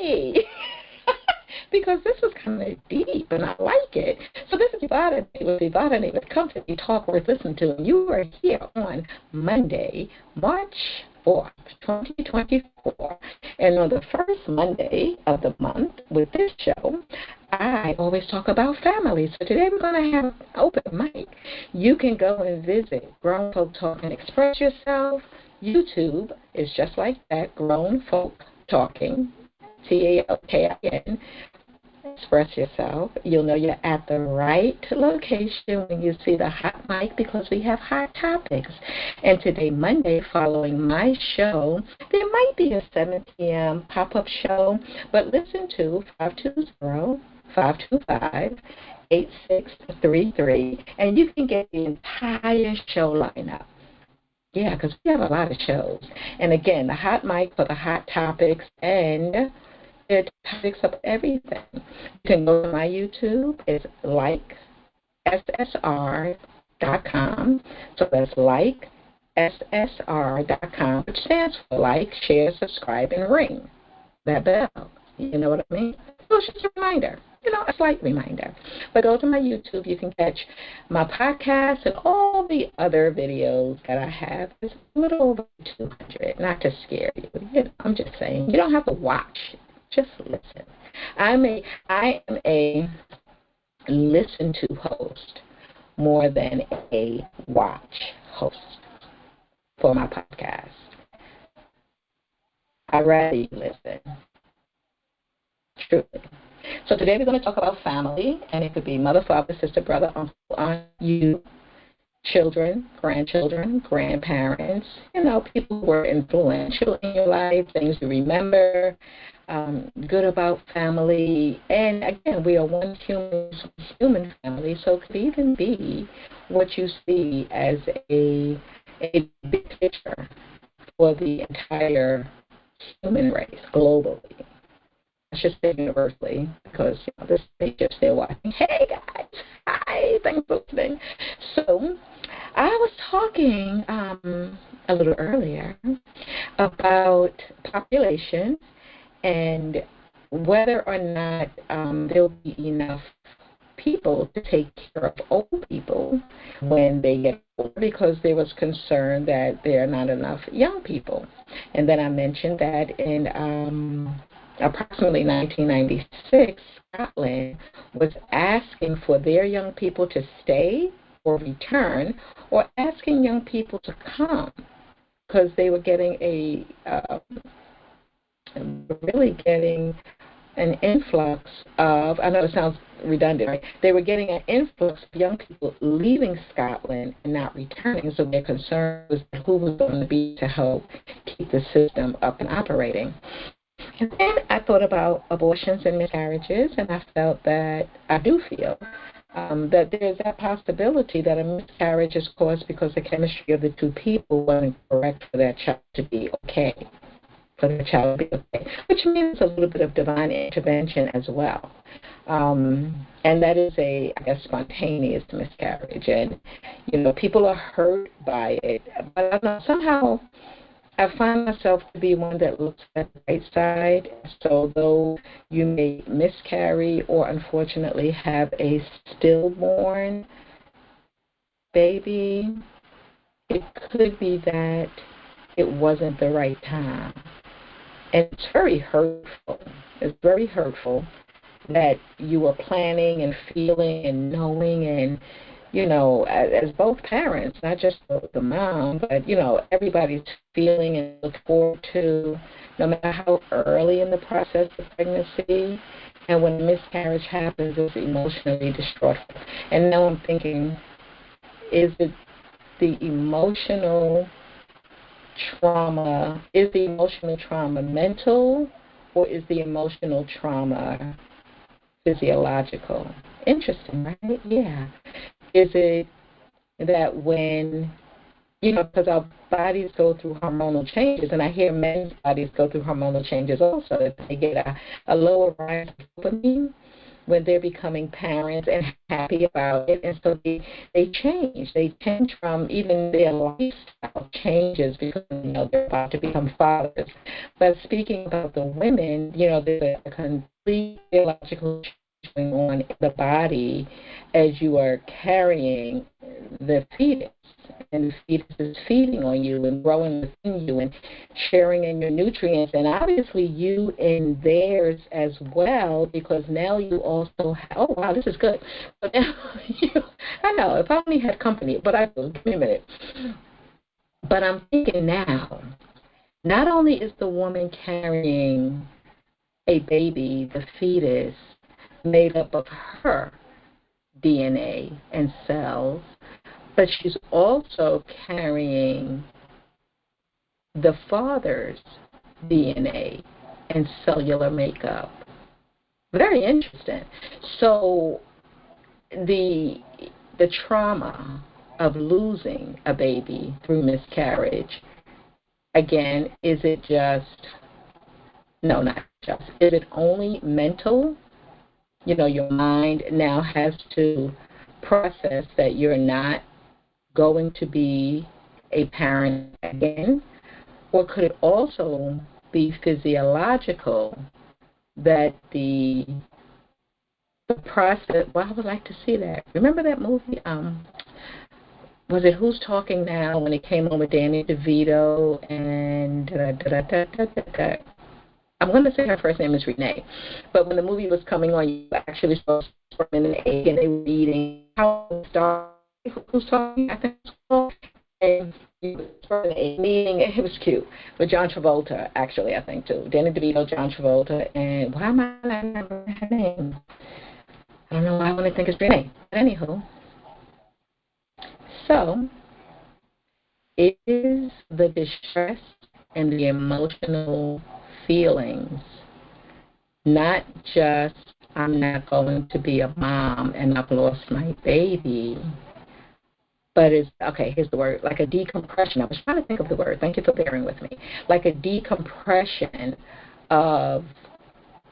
Yay! Because this was kind of deep, and I like it. So this is Evadyne with Evadyne with Company Talk Worth Listening to. And you are here on Monday, March 4th, 2024. And on the first Monday of the month with this show, I always talk about family. So today we're going to have an open mic. You can go and visit Grown Folk Talk and Express Yourself. YouTube is just like that, Grown Folk Talking, TALKIN. Express yourself. You'll know you're at the right location when you see the hot mic, because we have hot topics. And today, Monday, following my show, there might be a 7 p.m. pop-up show, but listen to 520-525-8633, and you can get the entire show lineup. Yeah, because we have a lot of shows. And again, the hot mic for the hot topics, and there are topics of everything. You can go to my YouTube. It's likessr.com. So that's likessr.com, which stands for like, share, subscribe, and ring that bell. You know what I mean? So it's just a reminder. A slight reminder. But go to my YouTube. You can catch my podcast and all the other videos that I have. It's a little over 200, not to scare you. I'm just saying. You don't have to watch. Just listen. I am a listen to host more than a watch host for my podcast. I'd rather you listen. Truly. So today we're going to talk about family, and it could be mother, father, sister, brother, uncle, aunt, you, children, grandchildren, grandparents, people who were influential in your life, things you remember, good about family. And again, we are one human family, so it could even be what you see as a big picture for the entire human race globally. I should say universally, because this is just still watching. Hey guys, hi, thanks for listening. So I was talking a little earlier about population and whether or not there'll be enough people to take care of old people when they get older, because there was concern that there are not enough young people. And then I mentioned that in approximately 1996, Scotland was asking for their young people to stay or return, or asking young people to come, because they were getting really getting an influx of, I know it sounds redundant, right? They were getting an influx of young people leaving Scotland and not returning, so their concern was who was going to be to help keep the system up and operating. And then I thought about abortions and miscarriages, and I felt that, I do feel, that there's that possibility that a miscarriage is caused because the chemistry of the two people wasn't correct for that child to be okay. Which means a little bit of divine intervention as well. And that is I guess, spontaneous miscarriage. And, people are hurt by it. But I don't know, somehow I find myself to be one that looks at the right side. So though you may miscarry or unfortunately have a stillborn baby, it could be that it wasn't the right time. And it's very hurtful. It's very hurtful that you were planning and feeling and knowing, and, as both parents, not just the mom, but, everybody's feeling and look forward to, no matter how early in the process of pregnancy. And when a miscarriage happens, it's emotionally distressful. And now I'm thinking, is it the emotional trauma, is the emotional trauma mental, or is the emotional trauma physiological? Interesting, right? Yeah. Is it that when, because our bodies go through hormonal changes, and I hear men's bodies go through hormonal changes also, if they get a lower rise of dopamine, when they're becoming parents and happy about it. And so they change. They change from even their lifestyle changes because, they're about to become fathers. But speaking about the women, there's a complete biological change going on in the body as you are carrying the fetus. And the fetus is feeding on you and growing within you and sharing in your nutrients, and obviously you in theirs as well, because now you also have, oh, wow, this is good. But now I know, if I only had company, but I do. Give me a minute. But I'm thinking now, not only is the woman carrying a baby, the fetus, made up of her DNA and cells, but she's also carrying the father's DNA and cellular makeup. Very interesting. So the trauma of losing a baby through miscarriage, again, is it just, no, not just, is it only mental? Your mind now has to process that you're not going to be a parent again? Or could it also be physiological, that the process, well, I would like to see that. Remember that movie, was it Who's Talking Now, when it came on with Danny DeVito and I'm going to say her first name is Renee. But when the movie was coming on, you actually saw sperm in an egg, and they were eating Who's Talking, I think it's called. And meeting, it was cute, with John Travolta, actually, I think, too. Danny DeVito, John Travolta, and why am I not remembering her name? I don't know why I want to think it's Renee. But anywho, so it is the distress and the emotional feelings, not just I'm not going to be a mom and I've lost my baby, but it's, okay, here's the word, like a decompression. I was trying to think of the word. Thank you for bearing with me. Like a decompression of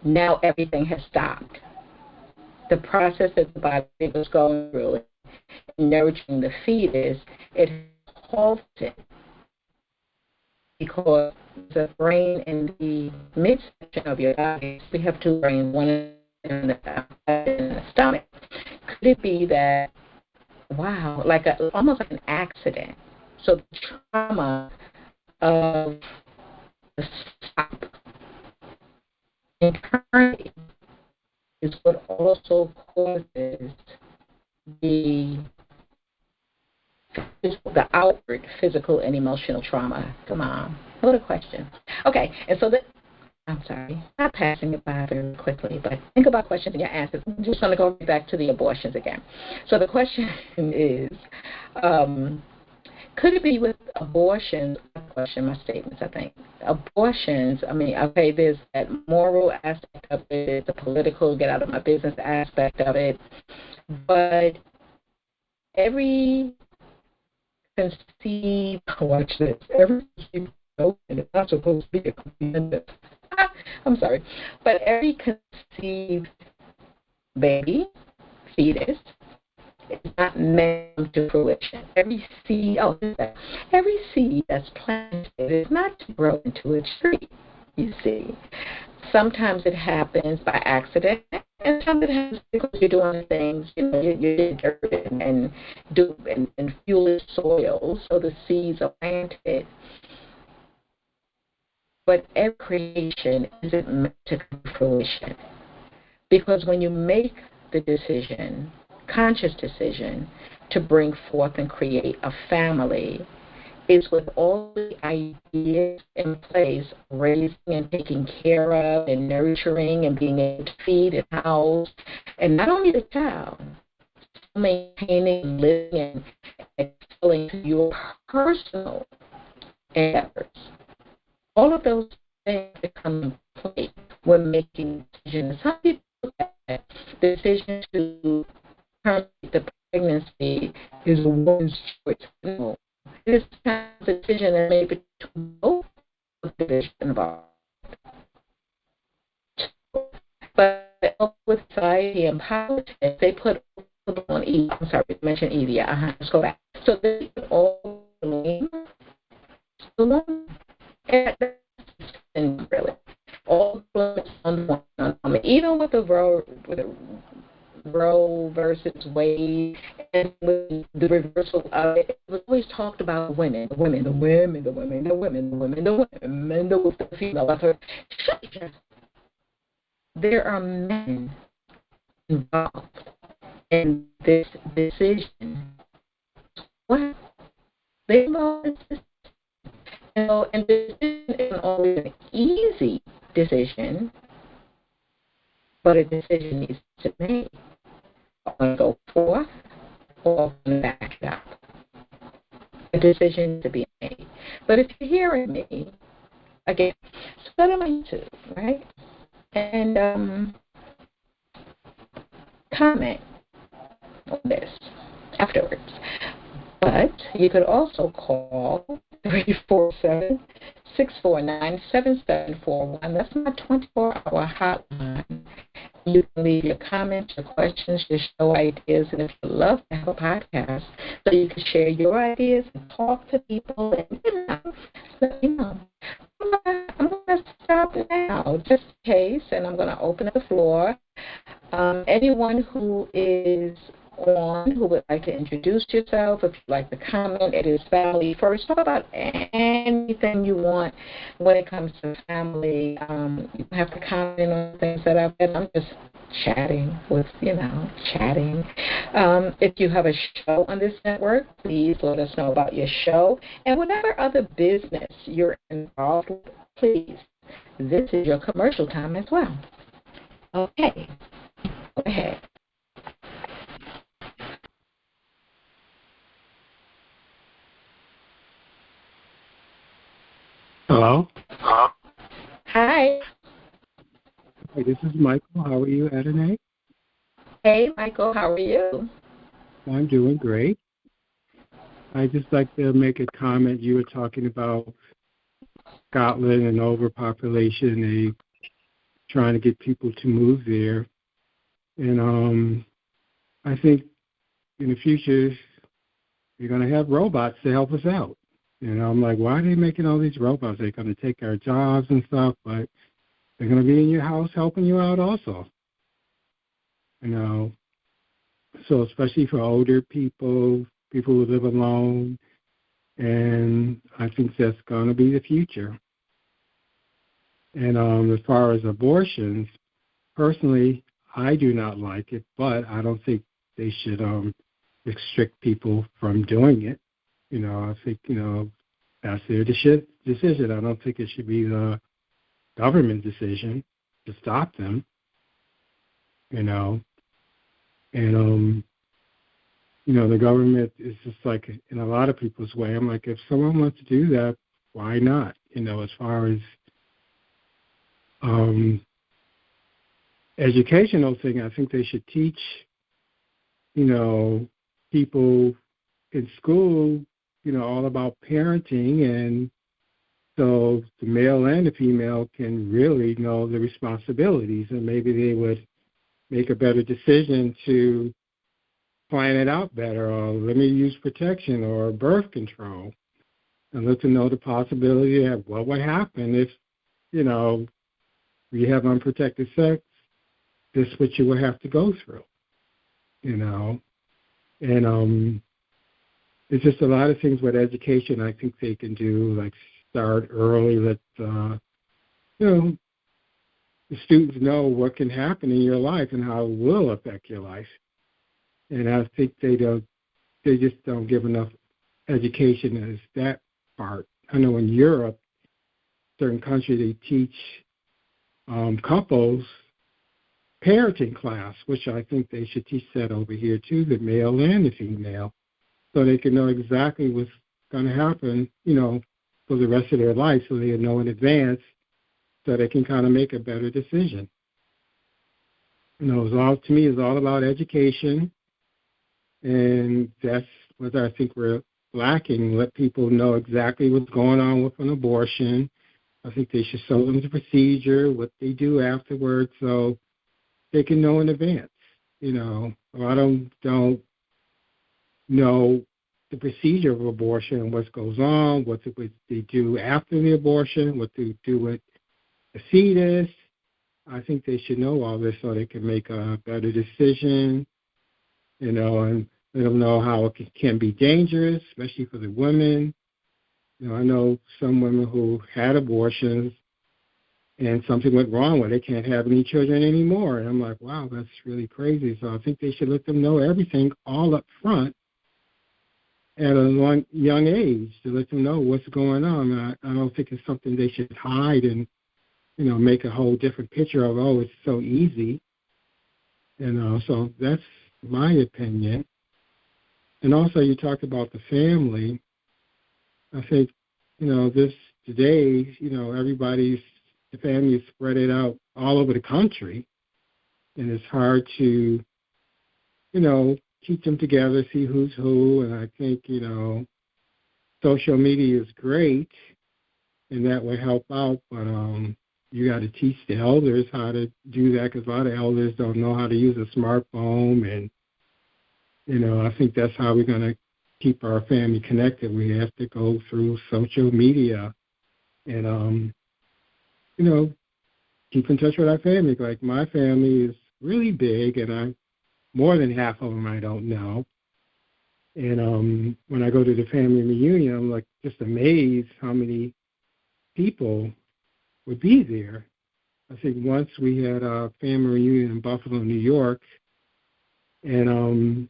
now everything has stopped. The process that the body was going through, nurturing the fetus, it halted because the brain and the midsection of your body, we have two brains, one in the stomach. Could it be that, wow, like almost like an accident? So the trauma of the stop internally is what also causes the outward physical and emotional trauma. Come on, what a question. Okay, and so I'm sorry, not passing it by very quickly, but think about questions and your answers. I'm just going to go back to the abortions again. So the question is, could it be with abortions? I question my statements, I think. Abortions, I mean, okay, there's that moral aspect of it, the political, get out of my business aspect of it, but every conceived, watch this, every conceived, and it's not supposed to be a commitment. I'm sorry, but every conceived baby, fetus, is not meant to fruition. Every seed, every seed that's planted is not to grow into a tree, you see. Sometimes it happens by accident, and sometimes it happens because you're doing things, you're dirt and fuel the soil, so the seeds are planted. But every creation isn't meant to come to fruition. Because when you make the decision, conscious decision, to bring forth and create a family, it's with all the ideas in place, raising and taking care of and nurturing and being able to feed and house, and not only the child, maintaining, living, and excelling your personal efforts. All of those things that come into play when making decisions. Some people look at the decision to terminate the pregnancy is a woman's choice. No, it is a decision that made between both of the involved. But with society and politics, they put on Eve. I'm sorry, I mentioned Eve. Yeah, let's go back. So they put all blame the woman. And that's really all blame on the woman. Even with the Roe versus Wade, and with the reversal of it, it was always talked about women, the women, the women, the women, the women, the women, the women, the female. I thought, there are men involved in this decision. What? They involved in this, and the decision isn't always an easy decision, but a decision needs to be made. I'm going to go forth or I'm going to back it up. A decision to be made. But if you're hearing me, again, so go to my YouTube, right? And comment on this afterwards. But you could also call 347-649-7741. That's my 24-hour hotline. You can leave your comments, your questions, your show ideas, and if you love to have a podcast, so you can share your ideas and talk to people and let me know. I'm going to stop now, just in case, and I'm going to open up the floor. Anyone who is on who would like to introduce yourself, if you'd like to comment, it is family first. Talk about anything you want when it comes to family. You have to comment on things that I've been. I'm just chatting with, chatting. If you have a show on this network, please let us know about your show. And whatever other business you're involved with, please, this is your commercial time as well. Okay, go ahead. Hello? Hi. Hey, this is Michael. How are you, Evadyne? Hey, Michael. How are you? I'm doing great. I'd just like to make a comment. You were talking about Scotland and overpopulation. They trying to get people to move there. And I think in the future, you're going to have robots to help us out. I'm like, why are they making all these robots? They're going to take our jobs and stuff, but they're going to be in your house helping you out also. So especially for older people, people who live alone, and I think that's going to be the future. And as far as abortions, personally, I do not like it, but I don't think they should restrict people from doing it. I think, that's their decision. I don't think it should be the government decision to stop them, And, the government is just like, in a lot of people's way, I'm like, if someone wants to do that, why not? As far as educational thing, I think they should teach, people in school, all about parenting, and so the male and the female can really know the responsibilities, and maybe they would make a better decision to plan it out better, or let me use protection or birth control, and let them know the possibility of what would happen if, you have unprotected sex, this is what you will have to go through, And it's just a lot of things with education I think they can do, like start early, let, the students know what can happen in your life and how it will affect your life. And I think they just don't give enough education as that part. I know in Europe, certain countries, they teach couples parenting class, which I think they should teach that over here too, the male and the female, so they can know exactly what's going to happen, for the rest of their life, so they know in advance, so they can kind of make a better decision. To me, it's all about education, and that's what I think we're lacking. Let people know exactly what's going on with an abortion. I think they should show them the procedure, what they do afterwards, so they can know in advance. You know, a lot of them don't know the procedure of abortion, what goes on, what they do after the abortion, what they do with the fetus. I think they should know all this so they can make a better decision, you know, and let them know how it can be dangerous, especially for the women. You know, I know some women who had abortions and something went wrong where they can't have any children anymore. And I'm like, wow, that's really crazy. So I think they should let them know everything all up front at a young age to let them know what's going on. I don't think it's something they should hide and, you know, make a whole different picture of, oh, it's so easy. You know, so that's my opinion. And also you talked about the family. I think, you know, today, you know, the family is spread it out all over the country. And it's hard to, you know, keep them together, see who's who. And I think, you know, social media is great and that will help out. But you got to teach the elders how to do that because a lot of elders don't know how to use a smartphone. And, you know, I think that's how we're going to keep our family connected. We have to go through social media and, you know, keep in touch with our family. Like my family is really big and more than half of them I don't know. And when I go to the family reunion, I'm like just amazed how many people would be there. I think once we had a family reunion in Buffalo, New York, and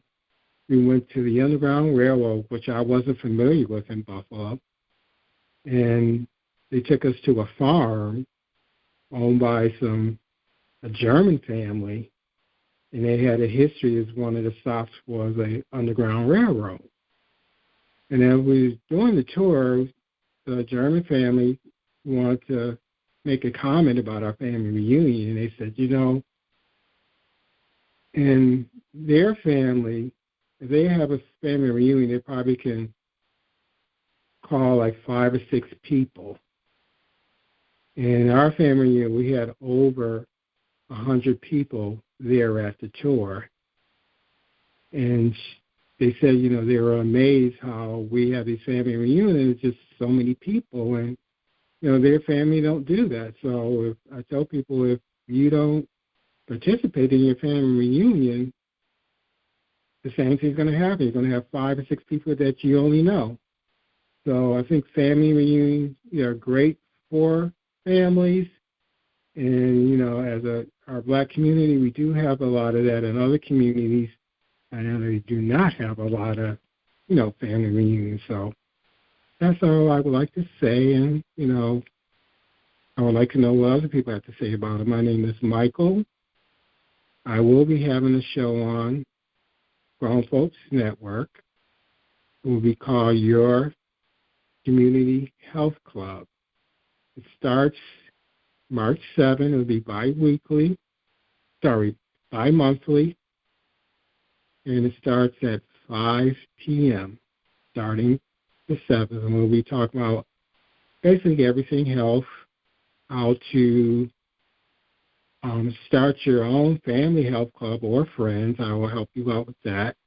we went to the Underground Railroad, which I wasn't familiar with in Buffalo, and they took us to a farm owned by a German family, and they had a history as one of the stops was a Underground Railroad. And as we were doing the tour, the German family wanted to make a comment about our family reunion, and they said, you know, in their family, if they have a family reunion, they probably can call like 5 or 6 people. In our family reunion, we had over 100 people there at the tour. And they said, you know, they were amazed how we have these family reunions, just so many people, and, you know, their family don't do that. So I tell people, if you don't participate in your family reunion, the same thing's going to happen. You're going to have 5 or 6 people that you only know. So I think family reunions are great for families. And, you know, as our black community, we do have a lot of that. In other communities, I know they do not have a lot of, you know, family reunions. So that's all I would like to say. And, you know, I would like to know what other people have to say about it. My name is Michael. I will be having a show on Grown Folks Network. It will be called Your Community Health Club. It starts March 7th. It will be bi-monthly, and it starts at 5 p.m. starting the 7th. And we'll be talking about basically everything health, how to start your own family health club or friends. I will help you out with that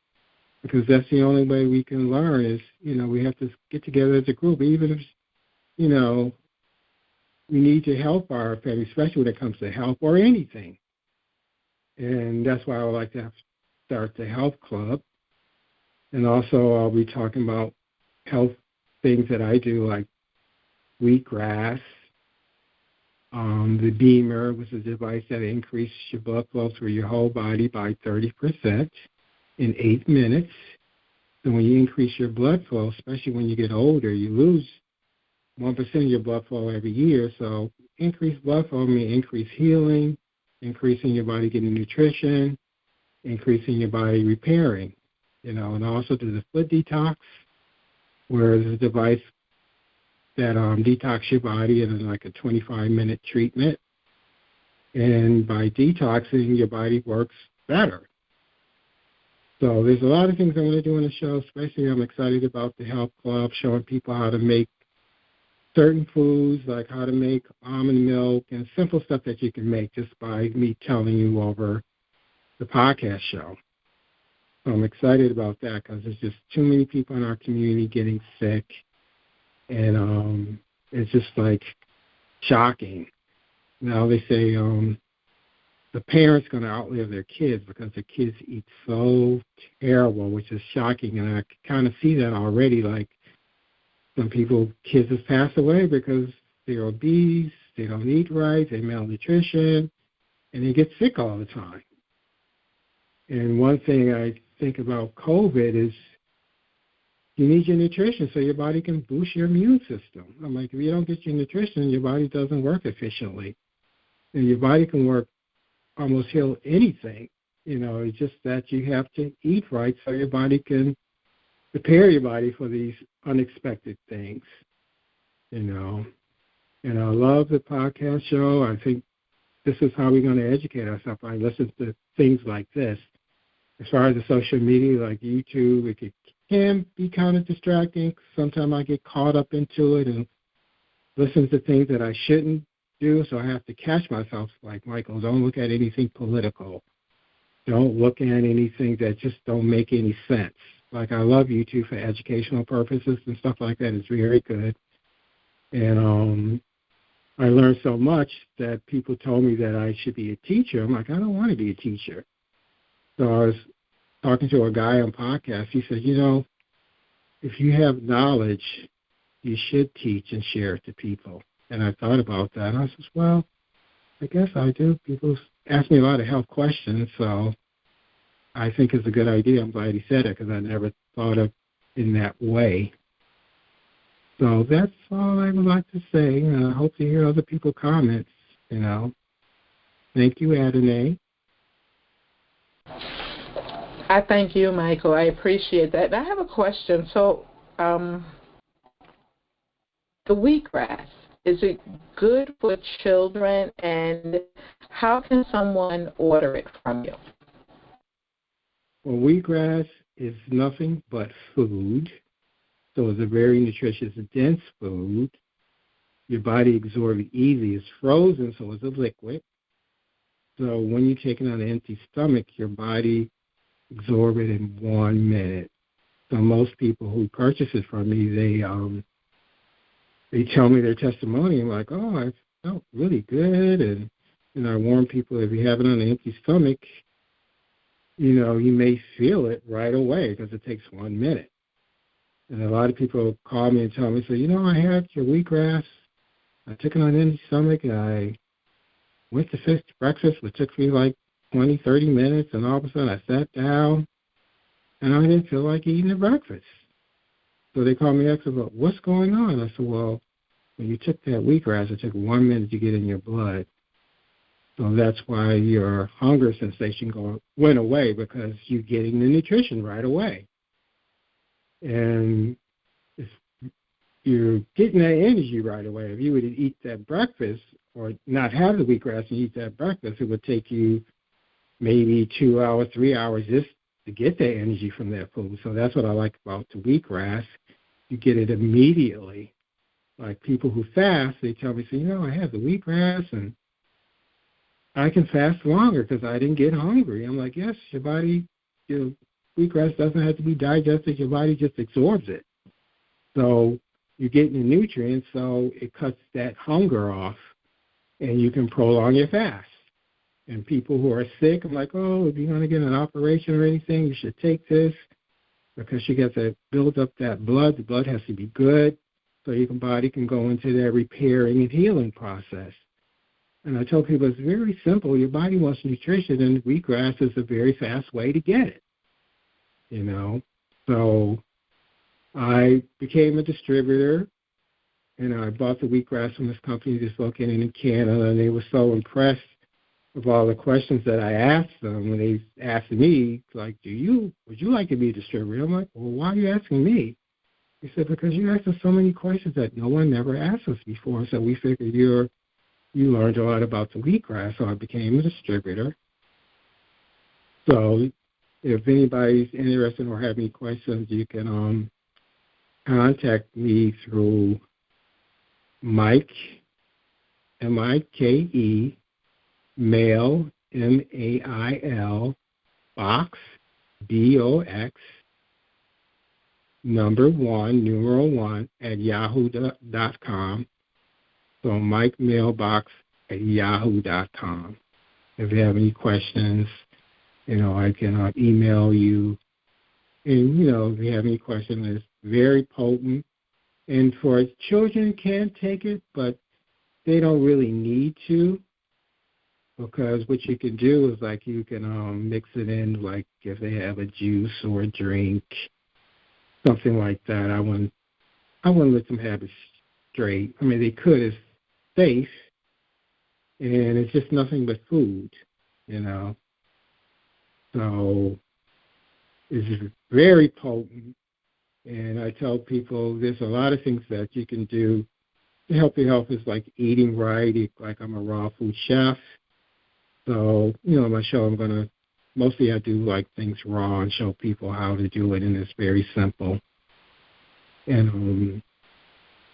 because that's the only way we can learn is, you know, we have to get together as a group, even if, you know, we need to help our family, especially when it comes to health or anything. And that's why I would like to start the health club. And also I'll be talking about health things that I do, like wheatgrass, the Beamer, which is a device that increases your blood flow through your whole body by 30% in 8 minutes. So when you increase your blood flow, especially when you get older, you lose 1% of your blood flow every year. So increased blood flow means increased healing, increasing your body getting nutrition, increasing your body repairing, you know, and also do the foot detox, where there's a device that detox your body in like a 25-minute treatment. And by detoxing, your body works better. So there's a lot of things I'm going to do in the show, especially I'm excited about the health club, showing people how to make certain foods, like how to make almond milk and simple stuff that you can make just by me telling you over the podcast show. So I'm excited about that because there's just too many people in our community getting sick, and it's just like shocking. Now they say the parents going to outlive their kids because the kids eat so terrible, which is shocking, and I kind of see that already. Like some people, kids have passed away because they're obese, they don't eat right, they're malnutrition, and they get sick all the time. And one thing I think about COVID is you need your nutrition so your body can boost your immune system. I'm like, if you don't get your nutrition, your body doesn't work efficiently. And your body can work, almost heal anything. It's just that you have to eat right so your body can prepare your body for these unexpected things, And I love the podcast show. I think this is how we're going to educate ourselves. I listen to things like this. As far as the social media, like YouTube, it can be kind of distracting. Sometimes I get caught up into it and listen to things that I shouldn't do, so I have to catch myself. Like, Michael, don't look at anything political. Don't look at anything that just don't make any sense. Like, I love YouTube for educational purposes and stuff like that. It's very good. And I learned so much that people told me that I should be a teacher. I'm like, I don't want to be a teacher. So I was talking to a guy on podcast. He said, if you have knowledge, you should teach and share it to people. And I thought about that. And I said, well, I guess I do. People ask me a lot of health questions, so I think it's a good idea. I'm glad he said it because I never thought of it in that way. So that's all I would like to say. I hope to hear other people's comments, Thank you, Evadyne. I thank you, Michael. I appreciate that. And I have a question. So the wheatgrass, is it good for children, and how can someone order it from you? Well, wheatgrass is nothing but food. So it's a very nutritious, dense food. Your body absorbs it easy. It's frozen, so it's a liquid. So when you take it on an empty stomach, your body absorbs it in 1 minute. So most people who purchase it from me, they tell me their testimony. I'm like, oh, I felt really good. And I warn people, if you have it on an empty stomach, you may feel it right away because it takes 1 minute. And a lot of people call me and tell me, so, I had your wheatgrass. I took it on an empty stomach, and I went to fix breakfast, which took me like 20, 30 minutes, and all of a sudden I sat down, and I didn't feel like eating the breakfast. So they called me and asked about what's going on. I said, well, when you took that wheatgrass, it took 1 minute to get in your blood. So that's why your hunger sensation went away, because you're getting the nutrition right away. And if you're getting that energy right away, if you were to eat that breakfast or not have the wheatgrass and eat that breakfast, it would take you maybe 2 hours, 3 hours just to get that energy from that food. So that's what I like about the wheatgrass. You get it immediately. Like people who fast, they tell me, I have the wheatgrass and I can fast longer because I didn't get hungry. I'm like, yes, your body, wheatgrass doesn't have to be digested. Your body just absorbs it. So you're getting the nutrients, so it cuts that hunger off, and you can prolong your fast. And people who are sick, I'm like, oh, if you're going to get an operation or anything, you should take this because you got to build up that blood. The blood has to be good so your body can go into that repairing and healing process. And I tell people it's very simple. Your body wants nutrition, and wheatgrass is a very fast way to get it. So I became a distributor, and I bought the wheatgrass from this company that's located in Canada, and they were so impressed with all the questions that I asked them when they asked me, like, would you like to be a distributor? I'm like, well, why are you asking me? He said, because you asked us so many questions that no one ever asked us before, so we figured you learned a lot about the wheatgrass, so I became a distributor. So if anybody's interested or have any questions, you can contact me through Mike, M-I-K-E, mail, M-A-I-L, box, B-O-X, number 1, numeral 1, at yahoo.com. So Mike Mailbox at yahoo.com. If you have any questions, I can email you. And, if you have any questions, it's very potent. And for children can take it, but they don't really need to, because what you can do is you can mix it in, if they have a juice or a drink, something like that. I wouldn't let them have it straight. I mean, they could. It's safe, and it's just nothing but food, So it's very potent. And I tell people there's a lot of things that you can do to help your health, is like eating right. I'm a raw food chef. So, on my show, mostly I do things raw and show people how to do it, and it's very simple. And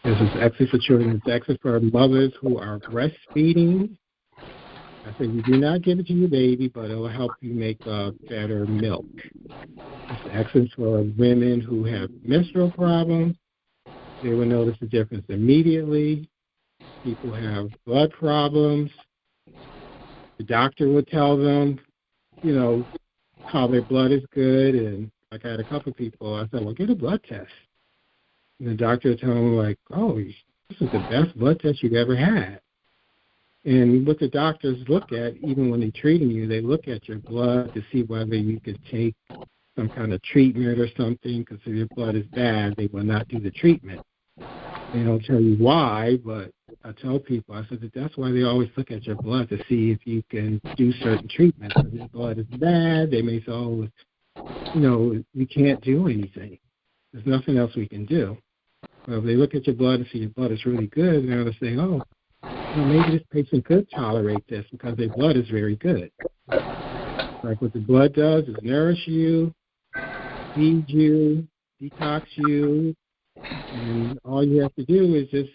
this is exercise for children. It's exercise for mothers who are breastfeeding. I say you do not give it to your baby, but it will help you make better milk. It's excellent for women who have menstrual problems. They will notice the difference immediately. People have blood problems. The doctor will tell them, how their blood is good. And I had a couple of people, I said, well, get a blood test. And the doctor will tell them, oh, this is the best blood test you've ever had. And what the doctors look at, even when they're treating you, they look at your blood to see whether you could take some kind of treatment or something, because if your blood is bad, they will not do the treatment. They don't tell you why, but I tell people, I said that that's why they always look at your blood, to see if you can do certain treatments. If your blood is bad, they may say, we can't do anything. There's nothing else we can do. But if they look at your blood and see your blood is really good, they're going to say, maybe this patient could tolerate this because their blood is very good. What the blood does is nourish you, feed you, detox you, and all you have to do is just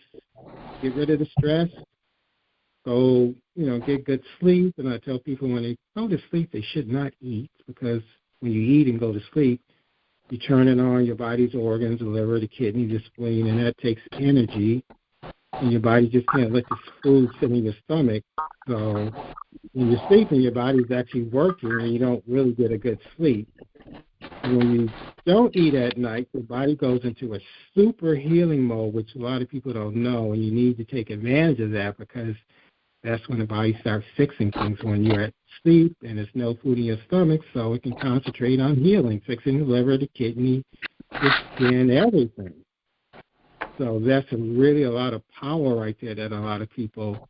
get rid of the stress, go, get good sleep. And I tell people when they go to sleep, they should not eat, because when you eat and go to sleep, you turn it on your body's organs, the liver, the kidney, the spleen, and that takes energy. And your body just can't let this food sit in your stomach. So when you're sleeping, your body's actually working, and you don't really get a good sleep. And when you don't eat at night, your body goes into a super healing mode, which a lot of people don't know, and you need to take advantage of that, because that's when the body starts fixing things, when you're at sleep and there's no food in your stomach, so it can concentrate on healing, fixing the liver, the kidney, the skin, everything. So that's really a lot of power right there that a lot of people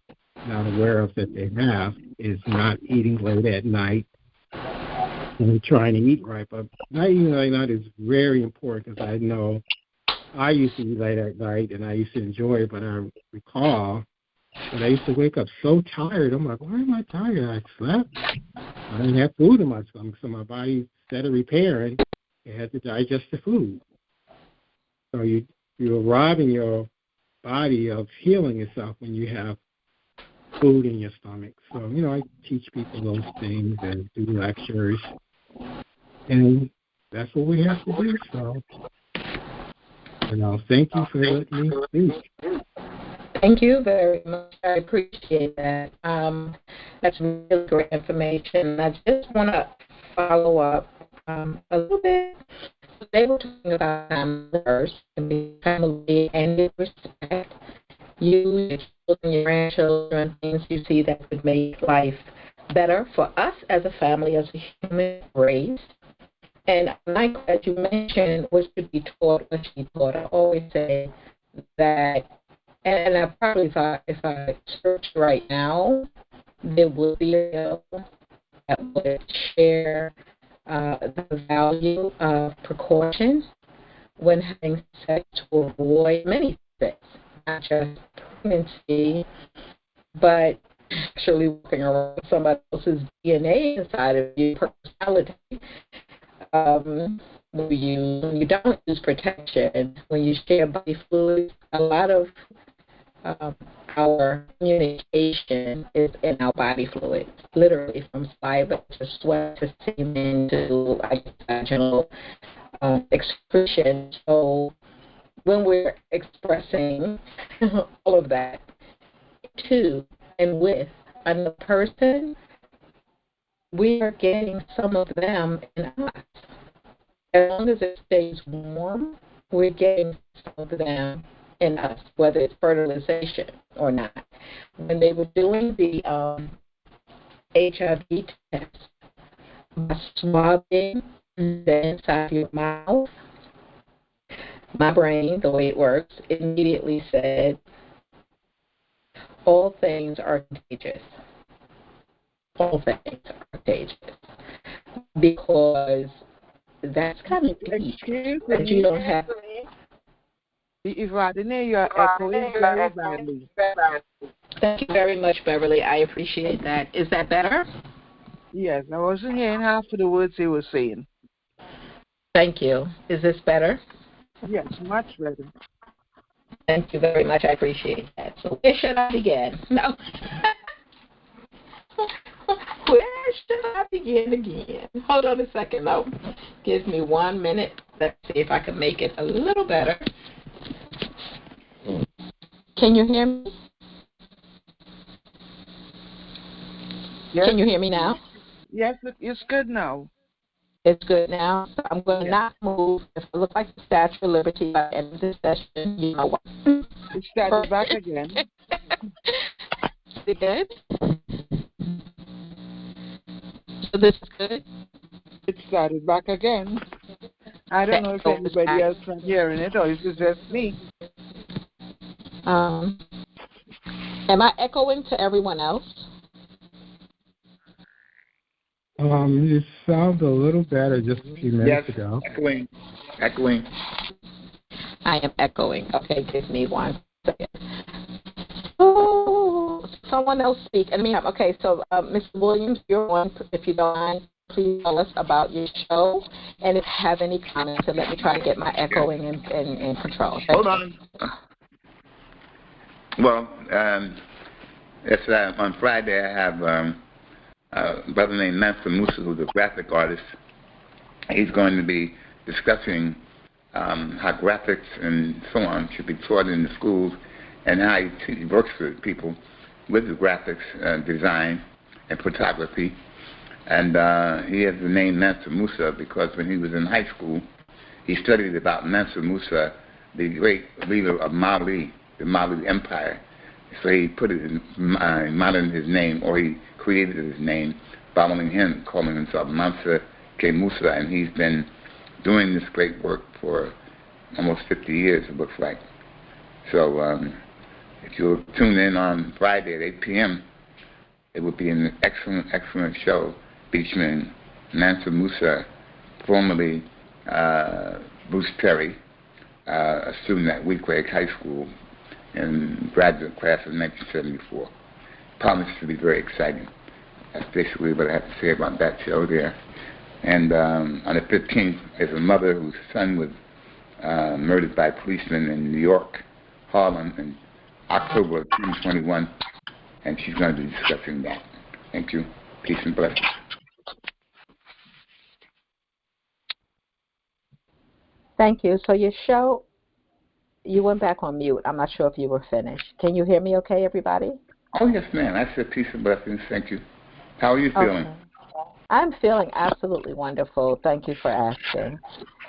not aware of that they have, is not eating late at night and trying to eat right. But not eating late at night is very important, because I know I used to eat late at night and I used to enjoy it, but I recall that I used to wake up so tired. I'm like, why am I tired? I slept. I didn't have food in my stomach, so my body, instead of repairing, it had to digest the food. So you're robbing your body of healing itself when you have food in your stomach. So, I teach people those things and do lectures, and that's what we have to do. So, thank you for letting me speak. Thank you very much. I appreciate that. That's really great information. I just want to follow up a little bit. They were talking about family first, and family and with respect. You, your children, your grandchildren, things you see that could make life better for us as a family, as a human race. And like as you mentioned, what should be taught, what should be taught. I always say that, and I probably thought if I searched right now, there would be a bill that would share the value of precaution when having sex to avoid many things, not just pregnancy, but actually walking around with somebody else's DNA inside of your personality. When you don't use protection, when you share body fluids, a lot of our communication is in our body fluids, literally from saliva to sweat to semen to vaginal excretion. So when we're expressing all of that to and with another person, we are getting some of them in us. As long as it stays warm, we're getting some of them in us, whether it's fertilization or not. When they were doing the HIV test, by swabbing the inside of your mouth, my brain, the way it works, immediately said, all things are contagious. All things are contagious. Because that's kind of deep. Because you don't have... Evadyne, you are echoing very badly. Thank you very much, Beverly. I appreciate that. Is that better? Yes, I wasn't hearing half of the words you were saying. Thank you. Is this better? Yes, much better. Thank you very much. I appreciate that. So where should I begin? No. Where should I begin again? Hold on a second, though. Give me 1 minute. Let's see if I can make it a little better. Can you hear me? Yes. Can you hear me now? Yes, it's good now. It's good now. So I'm going to not move. If I look like the Statue of Liberty by the end of this session, you know what? It started back again. Is it good? So this is good? It started back again. I don't know if anybody else is hearing it or if it's just me. Am I echoing to everyone else? You sound a little better just a few minutes ago. Echoing. I am echoing. Okay, give me 1 second. Oh, someone else speak. Okay, so Mr. Williams, you're on. If you don't mind, please tell us about your show, and if you have any comments, and let me try to get my echoing in control. Hold on. Well, it's on Friday. I have a brother named Mansa Musa, who's a graphic artist. He's going to be discussing how graphics and so on should be taught in the schools, and how he works with people with the graphics, design, and photography. And he has the name Mansa Musa because when he was in high school, he studied about Mansa Musa, the great leader of Mali, the Mali Empire. So he put it in modern his name, or he created his name, following him, calling himself Mansa K. Musa, and he's been doing this great work for almost 50 years, it looks like. So if you'll tune in on Friday at 8 p.m., it will be an excellent, excellent show featuring Mansa Musa, formerly Bruce Perry, a student at Wheat High School in graduate class of 1974. Promised to be very exciting. That's basically what I have to say about that show there. And on the 15th, there's a mother whose son was murdered by policemen in New York, Harlem, in October of 2021, and she's going to be discussing that. Thank you. Peace and blessings. Thank you. So your show, you went back on mute. I'm not sure if you were finished. Can you hear me okay, everybody? Oh, yes, ma'am. I said peace and blessings. Thank you. How are you feeling? Okay. I'm feeling absolutely wonderful. Thank you for asking.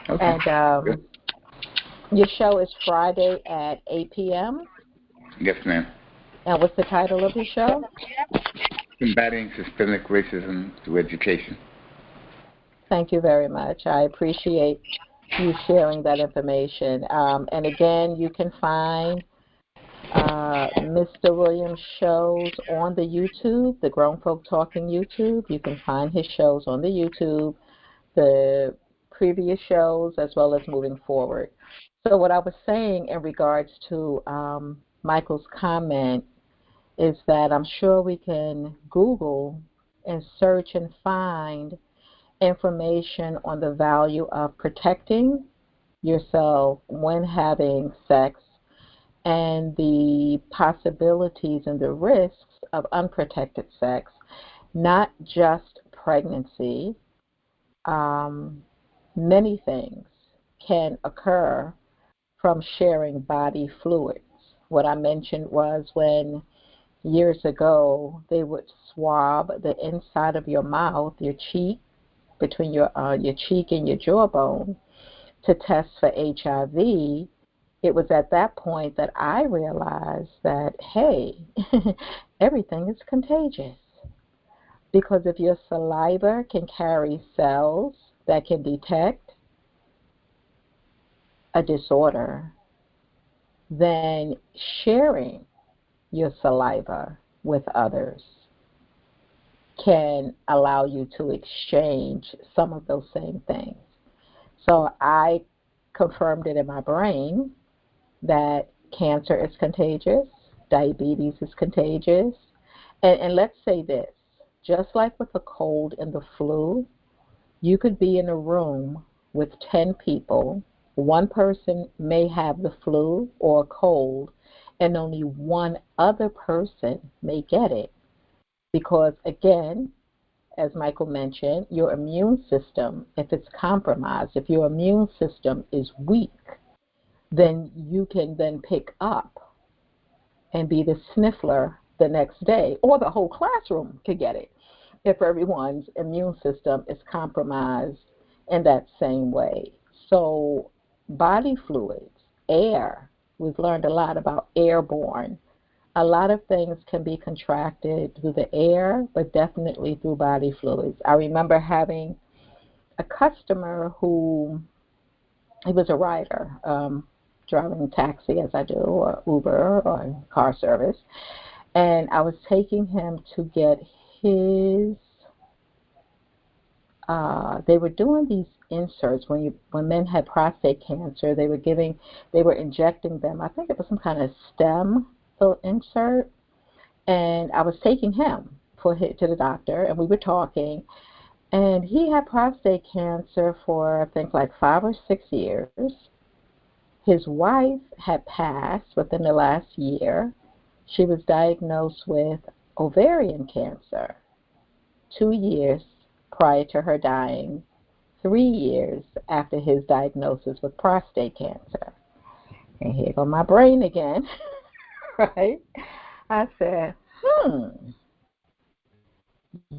Okay. And your show is Friday at 8 p.m.? Yes, ma'am. And what's the title of your show? Combating Systemic Racism Through Education. Thank you very much. I appreciate you sharing that information. And again, you can find Mr. Williams' shows on the YouTube, the Grown Folk Talking YouTube. You can find his shows on the YouTube, the previous shows, as well as moving forward. So what I was saying in regards to Michael's comment is that I'm sure we can Google and search and find information on the value of protecting yourself when having sex and the possibilities and the risks of unprotected sex, not just pregnancy. Many things can occur from sharing body fluids. What I mentioned was when years ago they would swab the inside of your mouth, your cheek, between your cheek and your jawbone to test for HIV. It was at that point that I realized that, hey, everything is contagious. Because if your saliva can carry cells that can detect a disorder, then sharing your saliva with others can allow you to exchange some of those same things. So I confirmed it in my brain that cancer is contagious, diabetes is contagious, and let's say this, just like with the cold and the flu, you could be in a room with 10 people, one person may have the flu or a cold, and only one other person may get it. Because again, as Michael mentioned, your immune system, if it's compromised, if your immune system is weak, then you can then pick up and be the sniffler the next day, or the whole classroom could get it if everyone's immune system is compromised in that same way. So body fluids, air, we've learned a lot about airborne. A lot of things can be contracted through the air, but definitely through body fluids. I remember having a customer who, he was a rider, driving a taxi as I do, or Uber, or car service, and I was taking him to get his, they were doing these inserts when men had prostate cancer. They were injecting them. I think it was some kind of stem insert, and I was taking him to the doctor, and we were talking, and he had prostate cancer for I think like 5 or 6 years. His wife had passed within the last year. She was diagnosed with ovarian cancer 2 years prior to her dying, 3 years after his diagnosis with prostate cancer. And here go my brain again, right? I said,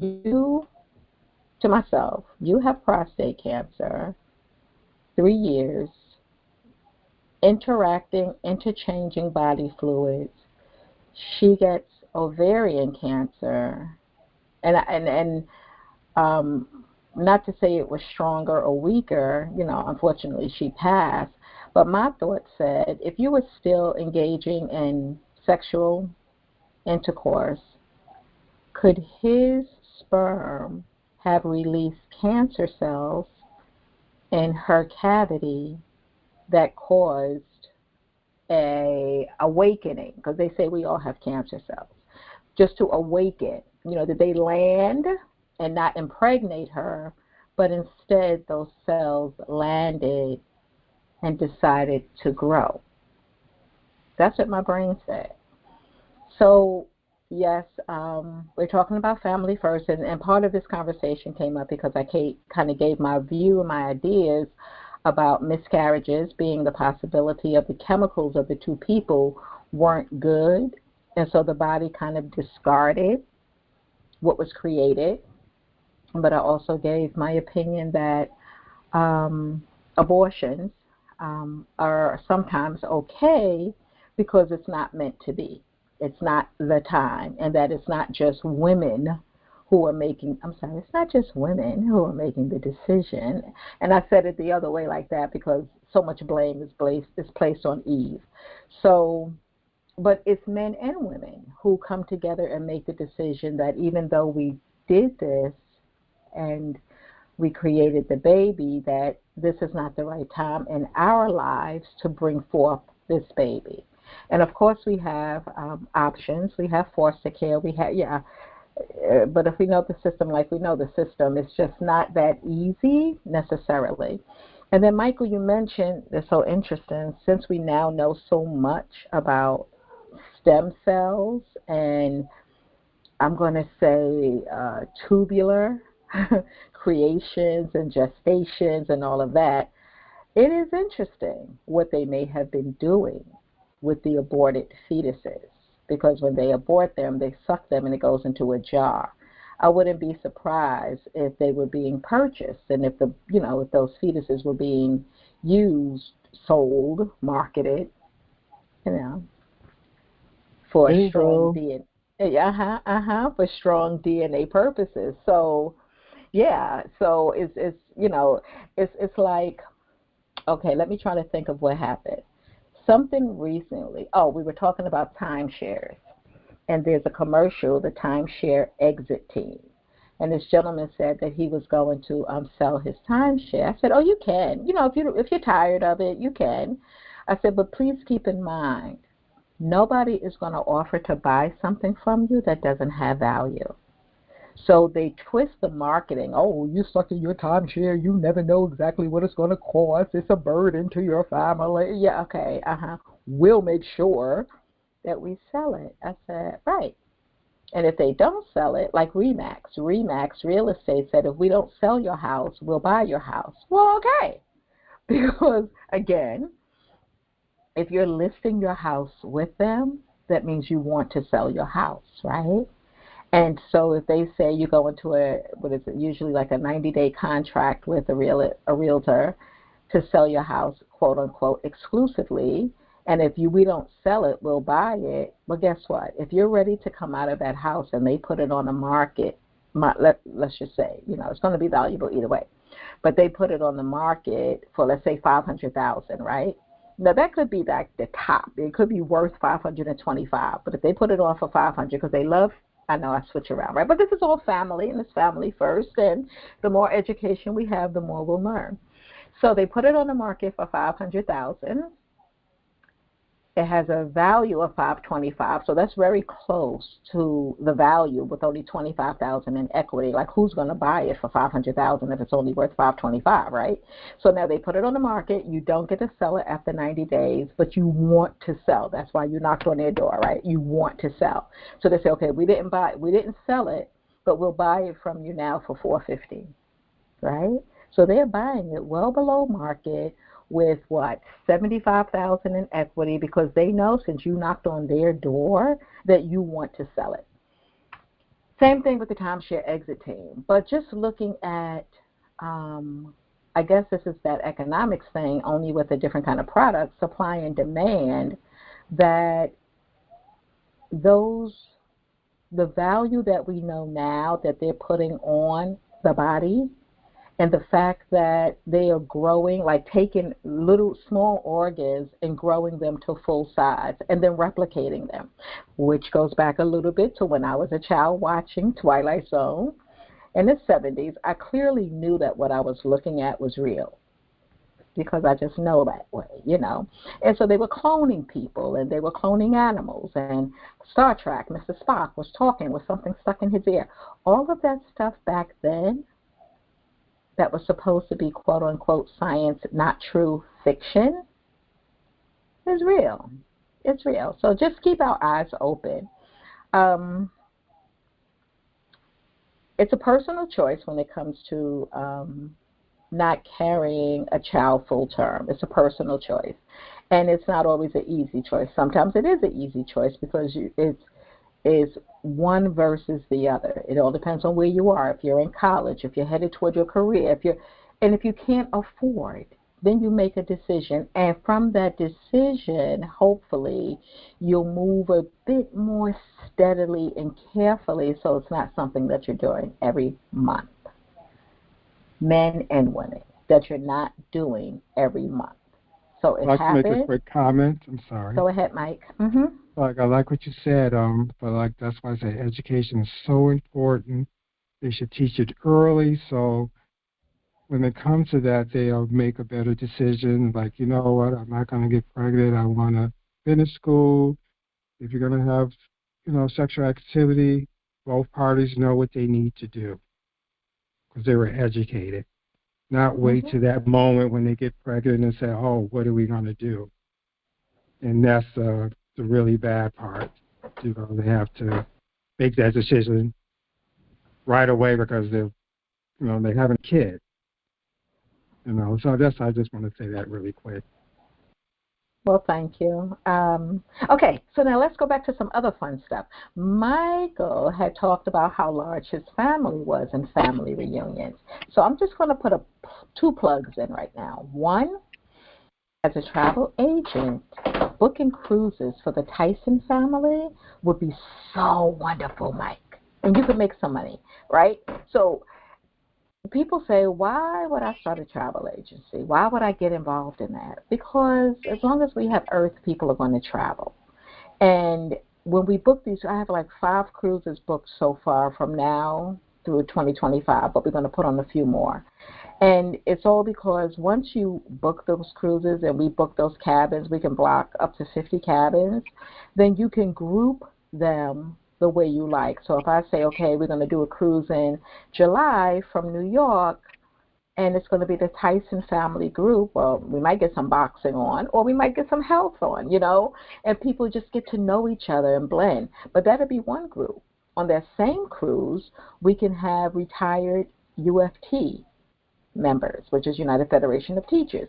to myself, you have prostate cancer, 3 years, interchanging body fluids. She gets ovarian cancer, and not to say it was stronger or weaker, unfortunately she passed, but my thought said, if you were still engaging in sexual intercourse, could his sperm have released cancer cells in her cavity that caused a awakening? Because they say we all have cancer cells. Just to awaken, did they land and not impregnate her, but instead those cells landed and decided to grow? That's what my brain said. So, yes, we're talking about family first, and part of this conversation came up because I kind of gave my view and my ideas about miscarriages being the possibility of the chemicals of the two people weren't good, and so the body kind of discarded what was created. But I also gave my opinion that abortions are sometimes okay because it's not meant to be. It's not the time, and that it's not just women who are making, it's not just women who are making the decision. And I said it the other way like that because so much blame is placed on Eve. So, but it's men and women who come together and make the decision that even though we did this and we created the baby, that this is not the right time in our lives to bring forth this baby. And of course we have options. We have foster care. We have, but if we know the system like we know the system, it's just not that easy necessarily. And then, Michael, you mentioned, that's so interesting, since we now know so much about stem cells and I'm going to say tubular creations and gestations and all of that, it is interesting what they may have been doing with the aborted fetuses, because when they abort them, they suck them and it goes into a jar. I wouldn't be surprised if they were being purchased and if if those fetuses were being used, sold, marketed, you know, for strong DNA. For strong DNA purposes. So yeah, so it's like, okay, let me try to think of what happened. Something recently. Oh, we were talking about timeshares, and there's a commercial, the timeshare exit team. And this gentleman said that he was going to sell his timeshare. I said, oh, you can. If you're tired of it, you can. I said, but please keep in mind, nobody is going to offer to buy something from you that doesn't have value. So they twist the marketing. Oh, you suck in your timeshare. You never know exactly what it's going to cost. It's a burden to your family. Yeah, okay, We'll make sure that we sell it. I said, right. And if they don't sell it, like Remax Real Estate said, if we don't sell your house, we'll buy your house. Well, okay. Because, again, if you're listing your house with them, that means you want to sell your house, right? And so if they say you go into usually like a 90-day contract with a realtor to sell your house, quote unquote, exclusively, and if we don't sell it, we'll buy it. Well, guess what? If you're ready to come out of that house and they put it on the market, let's just say, it's going to be valuable either way, but they put it on the market for, let's say, $500,000, right? Now that could be like the top. It could be worth $525, but if they put it on for $500 because they love, I know I switch around, right? But this is all family, and it's family first. And the more education we have, the more we'll learn. So they put it on the market for $500,000. It has a value of $525, so that's very close to the value with only $25,000 in equity. Like, who's going to buy it for $500,000 if it's only worth $525, right? So now they put it on the market. You don't get to sell it after 90 days, but you want to sell. That's why you knocked on their door, right? You want to sell. So they say, okay, we didn't sell it, but we'll buy it from you now for $450, right? So they're buying it well below market with $75,000 in equity, because they know, since you knocked on their door, that you want to sell it. Same thing with the timeshare exit team, but just looking at, I guess this is that economics thing, only with a different kind of product, supply and demand, that the value that we know now that they're putting on the body, and the fact that they are growing, like taking little small organs and growing them to full size and then replicating them, which goes back a little bit to when I was a child watching Twilight Zone in the 70s. I clearly knew that what I was looking at was real, because I just know that way, And so they were cloning people, and they were cloning animals. And Star Trek, Mr. Spock was talking with something stuck in his ear. All of that stuff back then, that was supposed to be quote unquote science, not true fiction, is real. It's real. So just keep our eyes open. It's a personal choice when it comes to not carrying a child full term. It's a personal choice. And it's not always an easy choice. Sometimes it is an easy choice because it's one versus the other. It all depends on where you are. If you're in college, if you're headed toward your career, if you can't afford, then you make a decision. And from that decision, hopefully, you'll move a bit more steadily and carefully, so it's not something that you're doing every month. Men and women, that you're not doing every month. So it happens. I'd like to make a quick comment. I'm sorry. Go ahead, Mike. I like what you said, but that's why I say education is so important. They should teach it early, so when it comes to that, they'll make a better decision. Like, you know what, I'm not going to get pregnant. I want to finish school. If you're going to have, sexual activity, both parties know what they need to do because they were educated. not wait to that moment when they get pregnant and say, oh, what are we going to do? And that's the really bad part. They have to make that decision right away because they're having a kid. So I just want to say that really quick. Well, thank you. Okay, so now let's go back to some other fun stuff. Michael had talked about how large his family was in family reunions. So I'm just going to put two plugs in right now. One, as a travel agent, booking cruises for the Tyson family would be so wonderful, Mike. And you could make some money, right? So people say, why would I start a travel agency? Why would I get involved in that? Because as long as we have Earth, people are going to travel. And when we book these, I have like 5 cruises booked so far from now through 2025, but we're going to put on a few more. And it's all because once you book those cruises and we book those cabins, we can block up to 50 cabins, then you can group them the way you like. So if I say, okay, we're going to do a cruise in July from New York, and it's going to be the Tyson family group, well, we might get some boxing on, or we might get some health on, and people just get to know each other and blend. But that'll be one group. On that same cruise, we can have retired UFT members, which is United Federation of Teachers.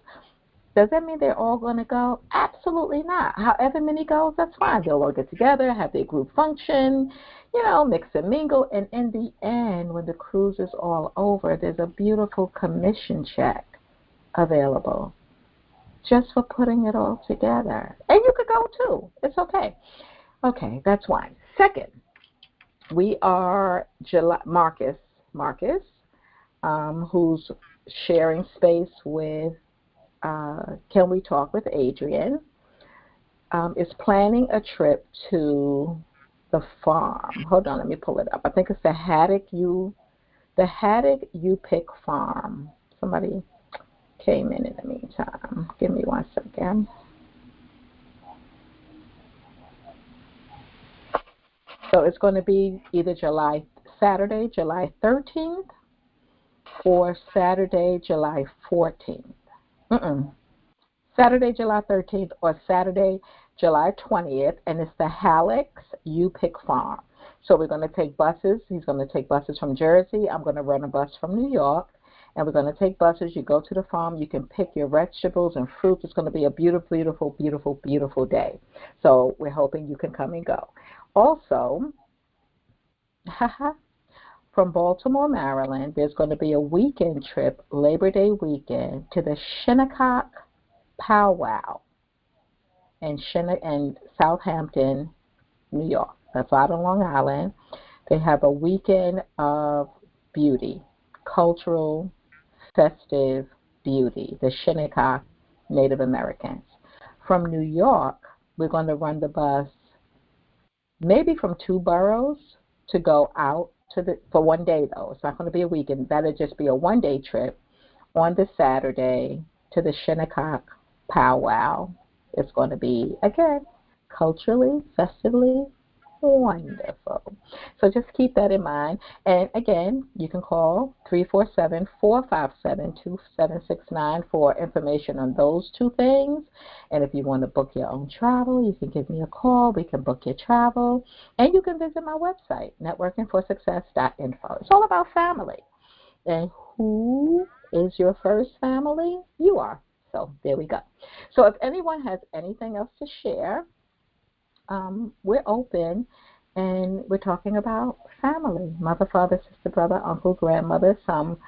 Does that mean they're all going to go? Absolutely not. However many goes, that's fine. They'll all get together, have their group function, mix and mingle. And in the end, when the cruise is all over, there's a beautiful commission check available just for putting it all together. And you could go too. It's okay. Okay, that's one. Second, we are Marcus, who's sharing space with Can We Talk with Adrienne, is planning a trip to the farm. Hold on, let me pull it up. I think it's the Haddock U Pick Farm. Somebody came in the meantime. Give me 1 second. So it's going to be either Saturday, July 13th, or Saturday, July 14th. Saturday, July 13th, or Saturday, July 20th, and it's the Halleck's U Pick Farm. So we're going to take buses. He's going to take buses from Jersey. I'm going to run a bus from New York, and we're going to take buses. You go to the farm. You can pick your vegetables and fruits. It's going to be a beautiful, beautiful, beautiful, beautiful day. So we're hoping you can come and go. Also, from Baltimore, Maryland, there's going to be a weekend trip, Labor Day weekend, to the Shinnecock Powwow in Southampton, New York. That's out on Long Island. They have a weekend of beauty, cultural, festive beauty, the Shinnecock Native Americans. From New York, we're going to run the bus maybe from 2 boroughs to go out for one day, though. It's not going to be a weekend. That'll just be a one-day trip on the Saturday to the Shinnecock Powwow. It's going to be, again, culturally, festively wonderful. So just keep that in mind. And again, you can call 347-457-2769 for information on those 2 things. And if you want to book your own travel, you can give me a call. We can book your travel. And you can visit my website, networkingforsuccess.info. It's all about family. And who is your first family? You are. So there we go. So if anyone has anything else to share, we're open, and we're talking about family, mother, father, sister, brother, uncle, grandmother, some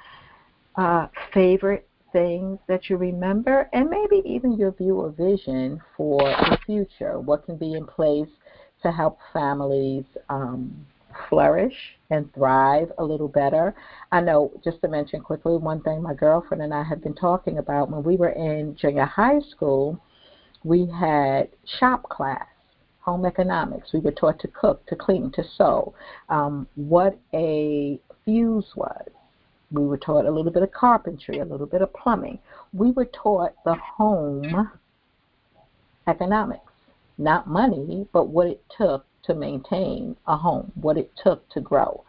favorite things that you remember, and maybe even your view or vision for the future. What can be in place to help families flourish and thrive a little better? I know, just to mention quickly, one thing my girlfriend and I have been talking about, when we were in junior high school, we had shop class, home economics. We were taught to cook, to clean, to sew, what a fuse was. We were taught a little bit of carpentry, a little bit of plumbing. We were taught the home economics, not money, but what it took to maintain a home, what it took to grow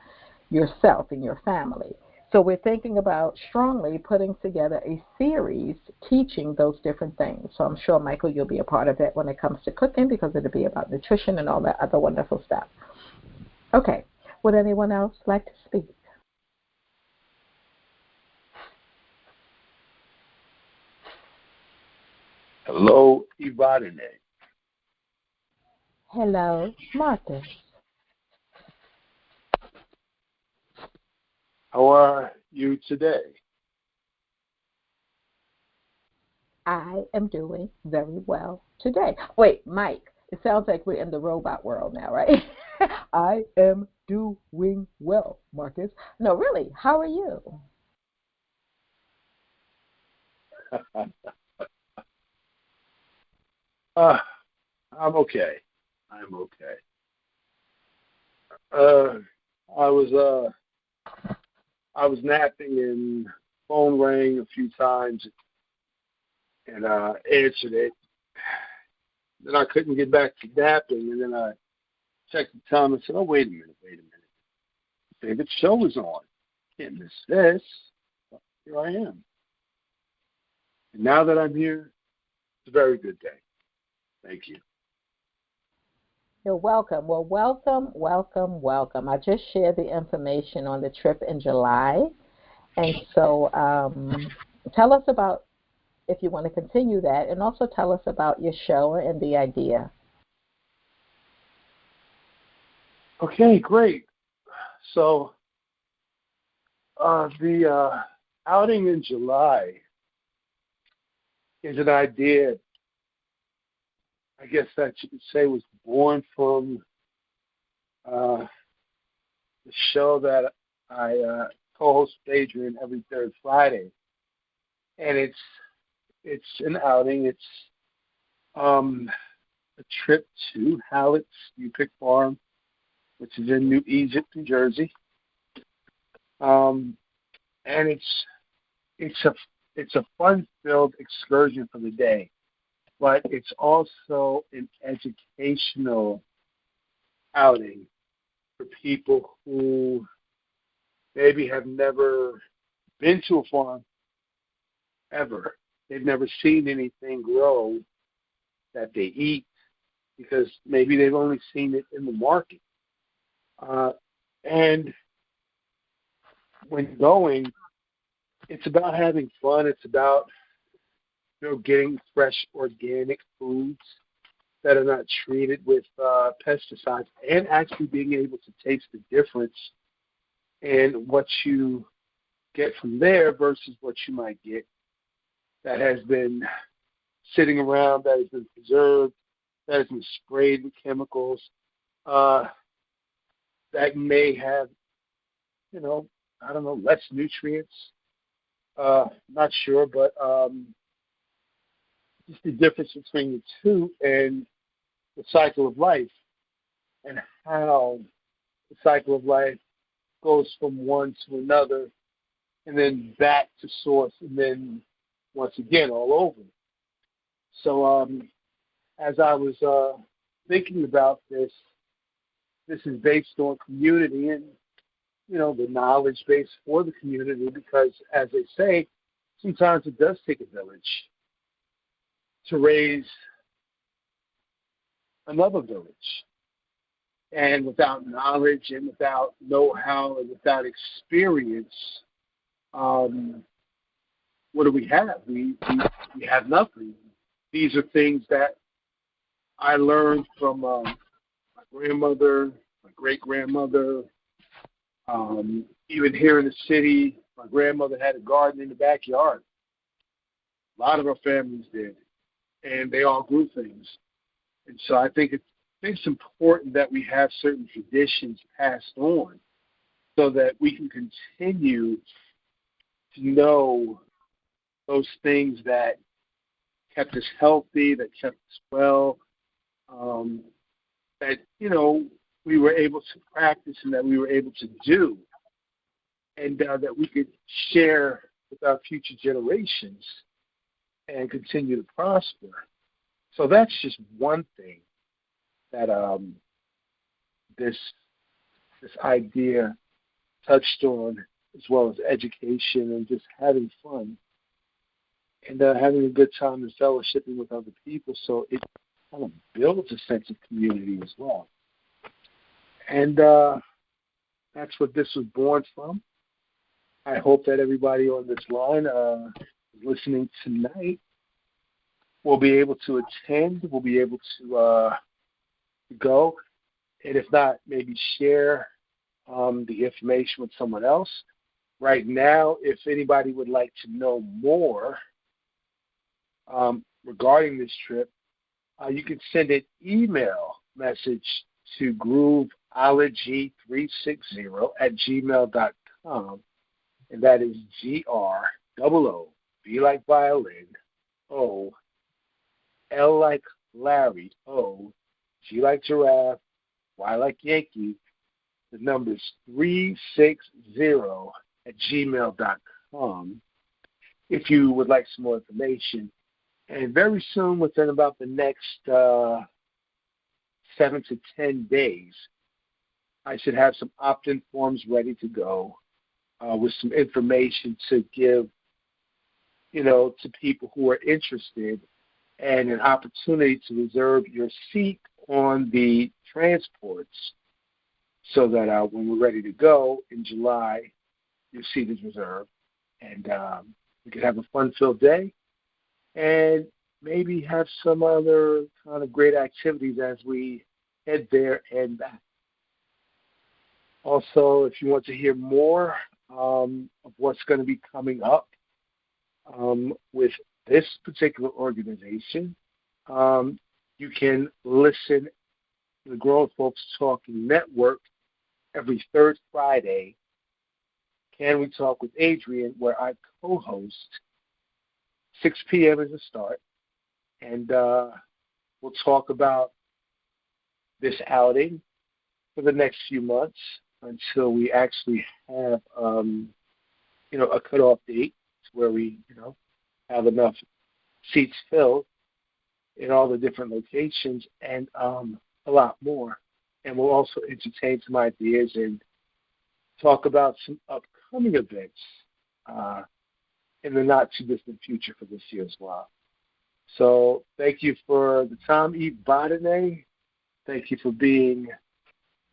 yourself and your family. So we're thinking about strongly putting together a series teaching those different things. So I'm sure, Michael, you'll be a part of it when it comes to cooking because it'll be about nutrition and all that other wonderful stuff. Okay. Would anyone else like to speak? Hello, Evadyne. Hello, Marcus. How are you today? I am doing very well today. Wait, Mike, it sounds like we're in the robot world now, right? I am doing well, Marcus. No, really, how are you? I'm okay. I'm okay. I was napping and phone rang a few times and answered it. Then I couldn't get back to napping, and then I checked the time and said, "Oh, wait a minute. Favorite show is on. Can't miss this." Here I am. And now that I'm here, it's a very good day. Thank you. You're welcome. Well, welcome. I just shared the information on the trip in July. And so tell us about, if you want to continue that, and also tell us about your show and the idea. Okay, great. So the outing in July is an idea, I guess that you could say was born from the show that I co-host with Adrian every third Friday. And it's an outing. It's a trip to Hallett's New Pick Farm, which is in New Egypt, New Jersey. And it's a fun-filled excursion for the day, but it's also an educational outing for people who maybe have never been to a farm ever. They've never seen anything grow that they eat because maybe they've only seen it in the market. And when going, it's about having fun. It's about getting fresh organic foods that are not treated with pesticides, and actually being able to taste the difference in what you get from there versus what you might get that has been sitting around, that has been preserved, that has been sprayed with chemicals, that may have, less nutrients. Not sure, but just the difference between the two and the cycle of life, and how the cycle of life goes from one to another and then back to source and then once again all over. So as I was thinking about this is based on community and, the knowledge base for the community, because as they say, sometimes it does take a village to raise another village. And without knowledge and without know-how and without experience, what do we have? We have nothing. These are things that I learned from my grandmother, my great-grandmother. Even here in the city, my grandmother had a garden in the backyard. A lot of our families did, and they all grew things. And so I think it's important that we have certain traditions passed on so that we can continue to know those things that kept us healthy, that kept us well, that, we were able to practice and that we were able to do, and that we could share with our future generations and continue to prosper. So that's just one thing that this idea touched on as well as education and just having fun and having a good time and fellowshipping with other people. So it kind of builds a sense of community as well. And that's what this was born from. I hope that everybody on this line listening tonight will be able to attend, will be able to go, and if not, maybe share the information with someone else. Right now, if anybody would like to know more regarding this trip, you can send an email message to grooveology360@gmail.com, and that is GROO, B like violin, O, L like Larry, O, G like giraffe, Y like Yankee. The number's 360@gmail.com if you would like some more information. And very soon, within about the next 7 to 10 days, I should have some opt-in forms ready to go with some information to give, to people who are interested, and an opportunity to reserve your seat on the transports so that when we're ready to go in July, your seat is reserved. And we could have a fun-filled day and maybe have some other kind of great activities as we head there and back. Also, if you want to hear more of what's going to be coming up with this particular organization, you can listen to the Grown Folks Talking Network every third Friday. Can We Talk with Adrian, where I co-host. 6 p.m. is the start, and we'll talk about this outing for the next few months until we actually have, a cutoff date where we, have enough seats filled in all the different locations and a lot more. And we'll also entertain some ideas and talk about some upcoming events in the not-too-distant future for this year as well. So thank you for the time, Evadyne. Thank you for being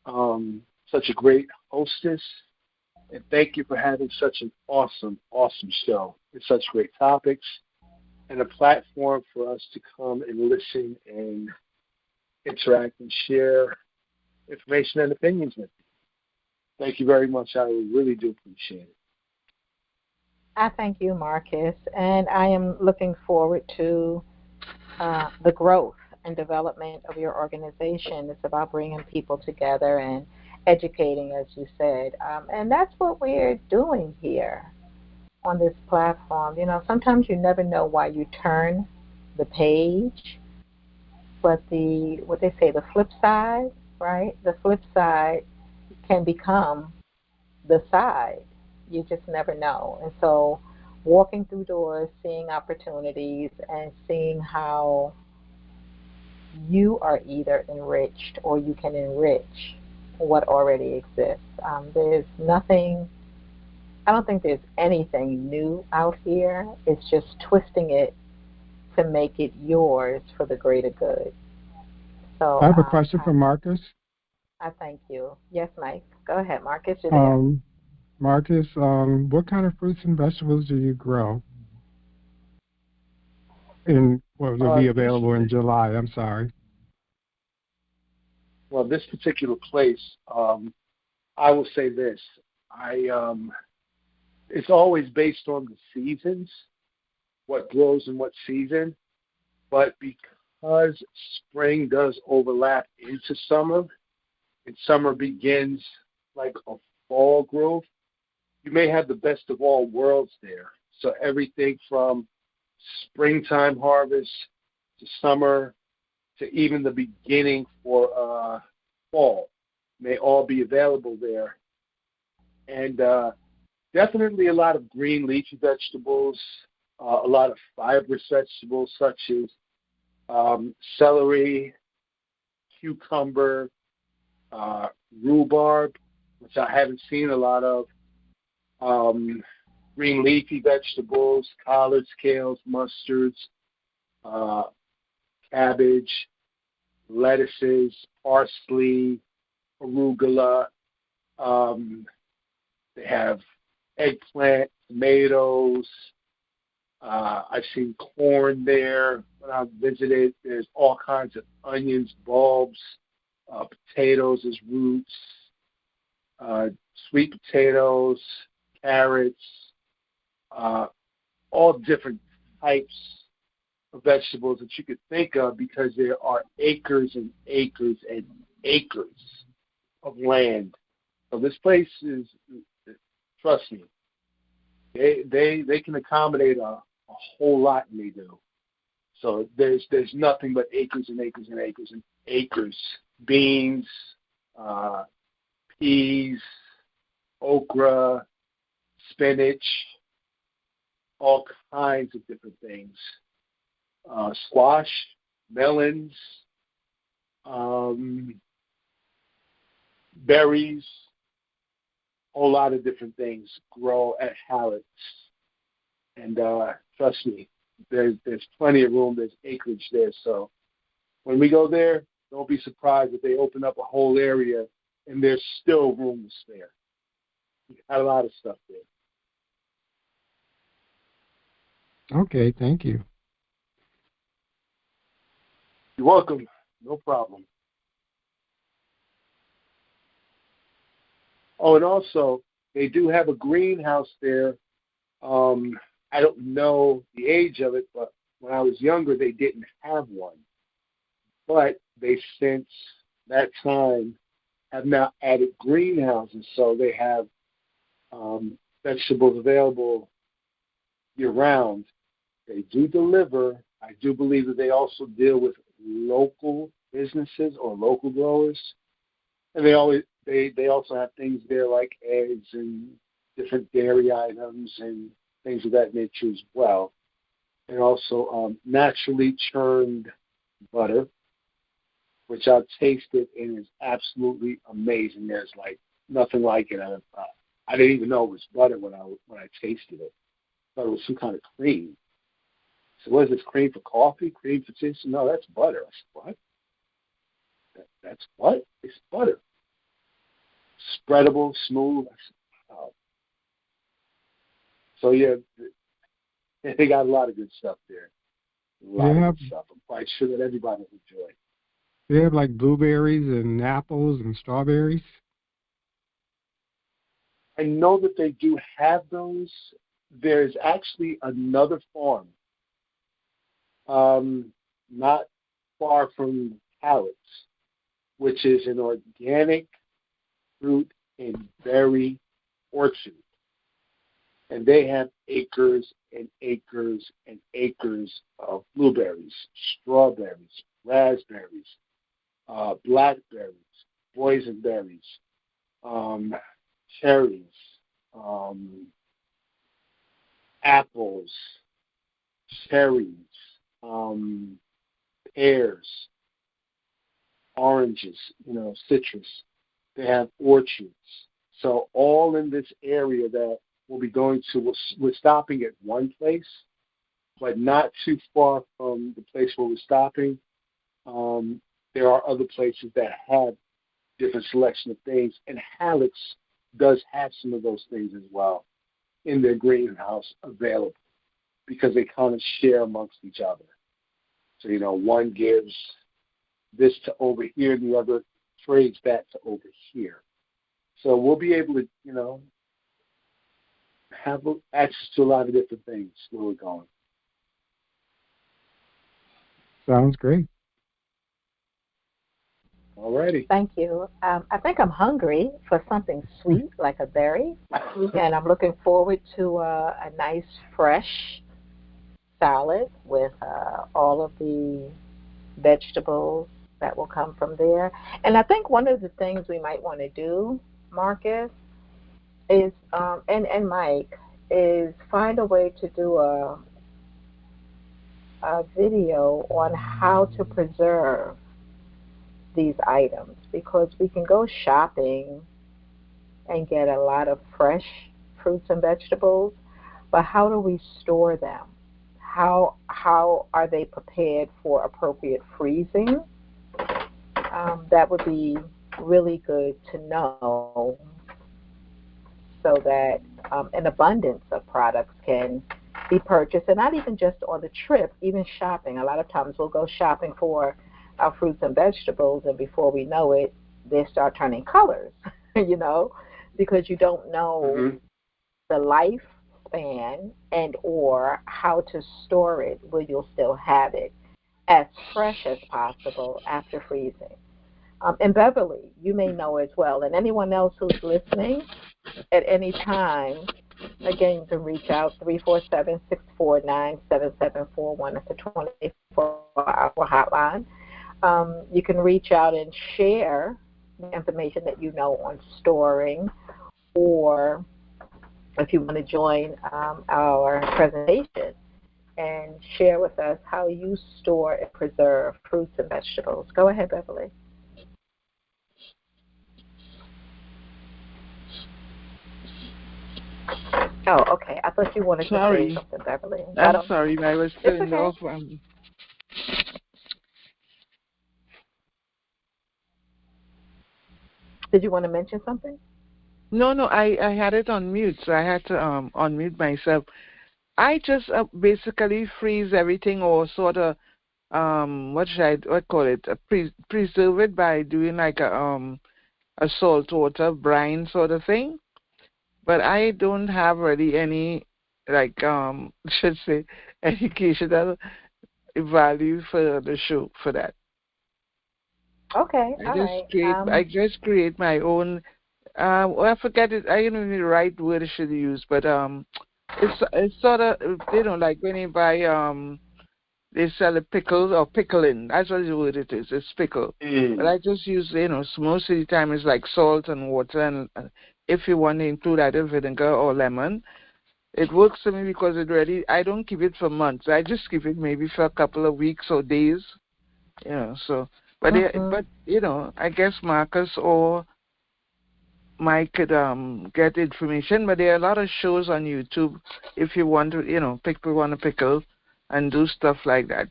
such a great hostess. And thank you for having such an awesome, awesome show with such great topics and a platform for us to come and listen and interact and share information and opinions with you. Thank you very much. I really do appreciate it. I thank you, Marcus, and I am looking forward to the growth and development of your organization. It's about bringing people together and educating, as you said, and that's what we're doing here on this platform. Sometimes you never know why you turn the page, but the flip side, right? The flip side can become the side. You just never know. And so walking through doors, seeing opportunities, and seeing how you are either enriched or you can enrich what already exists. There's nothing, I don't think there's anything new out here. It's just twisting it to make it yours for the greater good. So I have a question for Marcus. I thank you. Yes, Mike. Go ahead, Marcus. You're there. Marcus, what kind of fruits and vegetables do you grow? And what will be available in July? I'm sorry. Well, this particular place, I will say this. It's always based on the seasons, what grows in what season. But because spring does overlap into summer, and summer begins like a fall growth, you may have the best of all worlds there. So everything from springtime harvest to summer to even the beginning for fall may all be available there. And definitely a lot of green leafy vegetables, a lot of fibrous vegetables such as celery, cucumber, rhubarb, which I haven't seen a lot of, green leafy vegetables, collards, kales, mustards, cabbage, lettuces, parsley, arugula. They have eggplant, tomatoes. I've seen corn there when I visited. There's all kinds of onions, bulbs, potatoes as roots, sweet potatoes, carrots, all different types of vegetables that you could think of, because there are acres and acres and acres of land. So this place is, trust me, they can accommodate a whole lot, and they do. So there's nothing but acres and acres and acres and acres. Beans, peas, okra, spinach, all kinds of different things. Squash, melons, berries, a whole lot of different things grow at Hallett's. And trust me, there's plenty of room. There's acreage there. So when we go there, don't be surprised if they open up a whole area and there's still room to spare. We got a lot of stuff there. Okay, thank you. You're welcome. No problem. Oh, and also, they do have a greenhouse there. I don't know the age of it, but when I was younger, they didn't have one. But they, since that time, have now added greenhouses, so they have vegetables available year-round. They do deliver. I do believe that they also deal with local businesses or local growers, and they also have things there like eggs and different dairy items and things of that nature as well, and also naturally churned butter, which I've tasted and is absolutely amazing. There's like nothing like it. I didn't even know it was butter when I tasted it. I thought it was some kind of cream. So what is this, cream for coffee? Cream for tea? No, that's butter. I said, what? That's what? It's butter. Spreadable, smooth. I said, wow. So yeah, they got a lot of good stuff there. A lot of good stuff. I'm quite sure that everybody will enjoy. They have like blueberries and apples and strawberries. I know that they do have those. There's actually another farm, not far from Hallett's, which is an organic fruit and berry orchard. And they have acres and acres and acres of blueberries, strawberries, raspberries, blackberries, boysenberries, cherries, apples, cherries, pears, oranges, citrus. They have orchards. So all in this area that we'll be going to, we're stopping at one place, but not too far from the place where we're stopping. There are other places that have different selection of things, and Hallett's does have some of those things as well in their greenhouse available, because they kind of share amongst each other. So, one gives this to over here, and the other trades that to over here. So we'll be able to, have access to a lot of different things where we're going. Sounds great. Alrighty. Thank you. I think I'm hungry for something sweet like a berry, and I'm looking forward to a nice fresh salad with all of the vegetables that will come from there. And I think one of the things we might want to do, Marcus, is and Mike, is find a way to do a video on how to preserve these items, because we can go shopping and get a lot of fresh fruits and vegetables, but how do we store them? How are they prepared for appropriate freezing? That would be really good to know so that an abundance of products can be purchased, and not even just on the trip, even shopping. A lot of times we'll go shopping for our fruits and vegetables, and before we know it, they start turning colors, because you don't know the lifespan and or how to store it where you'll still have it as fresh as possible after freezing. And Beverly, you may know as well, and anyone else who's listening at any time, again, you can reach out 347-649-7741. It's a 24-hour hotline. You can reach out and share the information that you know on storing, or if you want to join our presentation and share with us how you store and preserve fruits and vegetables. Go ahead, Beverly. Oh, okay. I thought you wanted to say something, Beverly. I'm sorry, I was turned off. Did you want to mention something? No, I had it on mute, so I had to unmute myself. I just basically freeze everything, or sort of preserve it by doing like a salt water brine sort of thing. But I don't have really any should say educational value for the show for that. Okay, I just create my own. I forget it. I don't know the right word I should use, but it's sort of like when you buy they sell a pickle or pickling. That's what the word it is. It's pickle. But I just use most of the time it's like salt and water, and if you want to include either vinegar or lemon. It works for me because I don't keep it for months. I just keep it maybe for a couple of weeks or days, so, but I guess Marcus or Mike could get information, but there are a lot of shows on YouTube if you want to, people want to pickle and do stuff like that.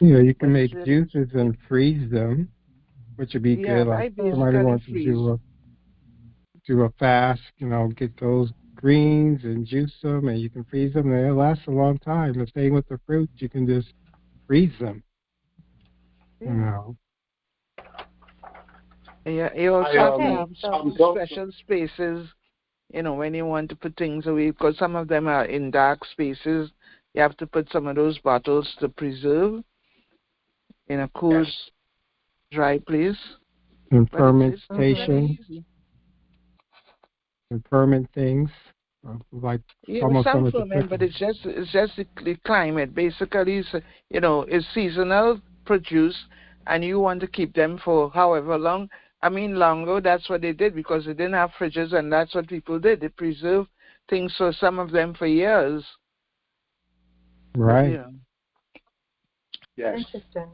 Yeah, you can make juices and freeze them, which would be good. Like somebody wants to do a fast, get those greens and juice them, and you can freeze them. They'll last a long time. The same with the fruits, you can just freeze them. Yeah, you also have to have some special spaces, when you want to put things away, because some of them are in dark spaces. You have to put some of those bottles to preserve in a cool, dry place. And fermentation. And ferment things, like almost some ferment, but it's just the climate. Basically, it's seasonal produce, and you want to keep them for however long. I mean, longer. That's what they did because they didn't have fridges, and that's what people did. They preserved things for some of them for years. Right. Yes. Interesting.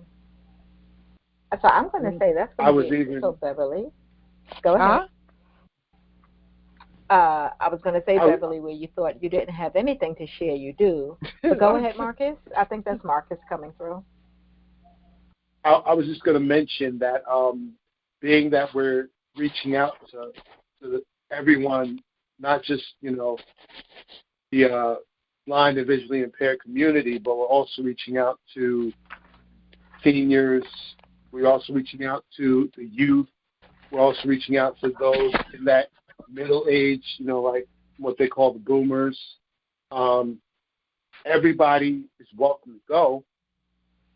So I'm going to say that's going to be so Beverly. Go ahead. I was going to say, Beverly, where you thought you didn't have anything to share, you do. But go ahead, Marcus. I think that's Marcus coming through. I was just going to mention that being that we're reaching out to everyone, not just, the blind and visually impaired community, but we're also reaching out to seniors. We're also reaching out to the youth. We're also reaching out to those in that middle age, like what they call the boomers. Everybody is welcome to go,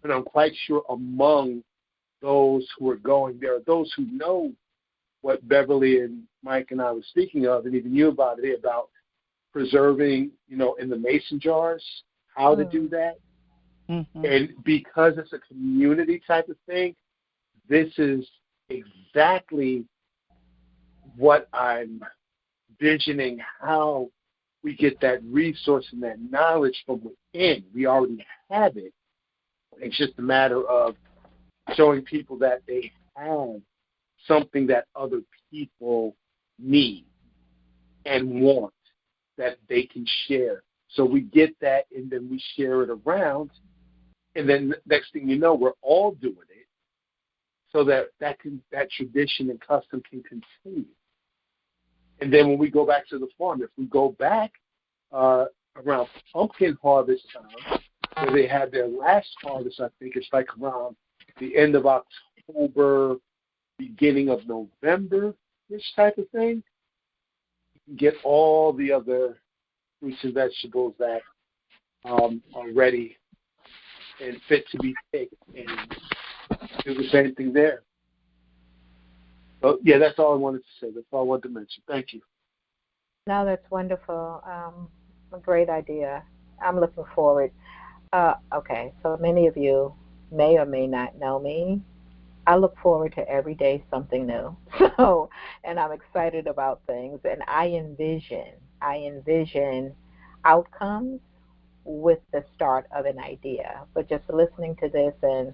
and I'm quite sure among those who are going, there are those who know what Beverly and Mike and I were speaking of, and even you about it, about preserving, in the mason jars, how to do that. Mm-hmm. And because it's a community type of thing, this is exactly what I'm visioning, how we get that resource and that knowledge from within. We already have it. It's just a matter of showing people that they have something that other people need. and want that they can share. So we get that, and then we share it around, and then next thing you know, we're all doing it, so that tradition and custom can continue. And then when we go back to the farm, if we go back around pumpkin harvest time, where they had their last harvest, I think it's like around the end of October, beginning of November, this type of thing, you can get all the other fruits and vegetables that are ready and fit to be taken, and do the same thing there. So, yeah, that's all I wanted to say. That's all I wanted to mention. Thank you. No, that's wonderful. A great idea. I'm looking forward. Okay, so many of you may or may not know me. I look forward to every day something new. So, and I'm excited about things, and I envision outcomes with the start of an idea. But just listening to this and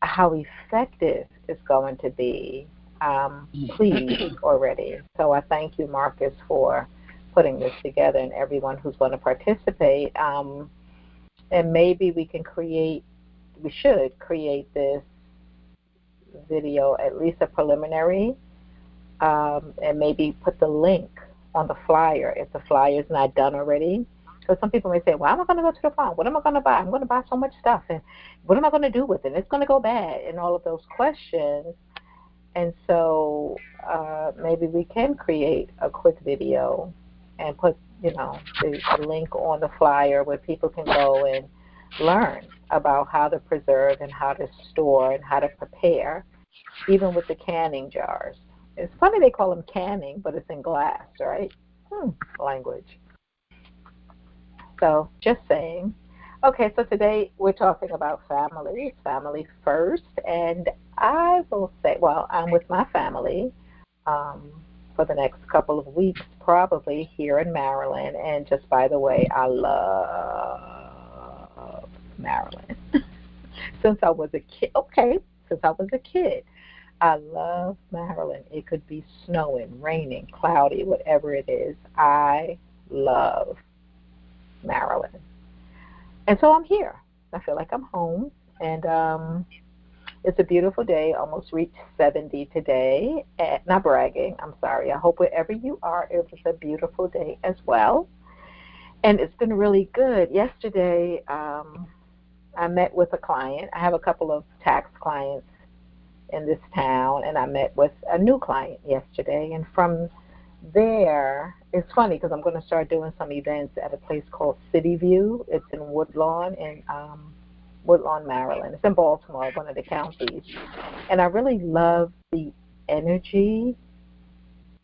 how effective it's going to be, pleased already. So I thank you, Marcus, for putting this together, and everyone who's going to participate. And maybe we should create this video, at least a preliminary, and maybe put the link on the flyer if the flyer is not done already. So some people may say, well, I'm going to go to the farm. What am I going to buy? I'm going to buy so much stuff. And what am I going to do with it? It's going to go bad, and all of those questions. And so maybe we can create a quick video and put, the link on the flyer where people can go and learn about how to preserve and how to store and how to prepare, even with the canning jars. It's funny they call them canning, but it's in glass, right? Language. So just saying. Okay, so today we're talking about family first, and I will say, well, I'm with my family for the next couple of weeks, probably here in Maryland. And just by the way, I love Maryland. Since I was a kid, I love Maryland. It could be snowing, raining, cloudy, whatever it is. I love Maryland. And so I'm here. I feel like I'm home. And it's a beautiful day. Almost reached 70 today. Not bragging. I'm sorry. I hope wherever you are, it was a beautiful day as well. And it's been really good. Yesterday, I met with a client. I have a couple of tax clients in this town, and I met with a new client yesterday. And from there, it's funny because I'm going to start doing some events at a place called City View. It's in Woodlawn, Maryland. It's in Baltimore, one of the counties. And I really love the energy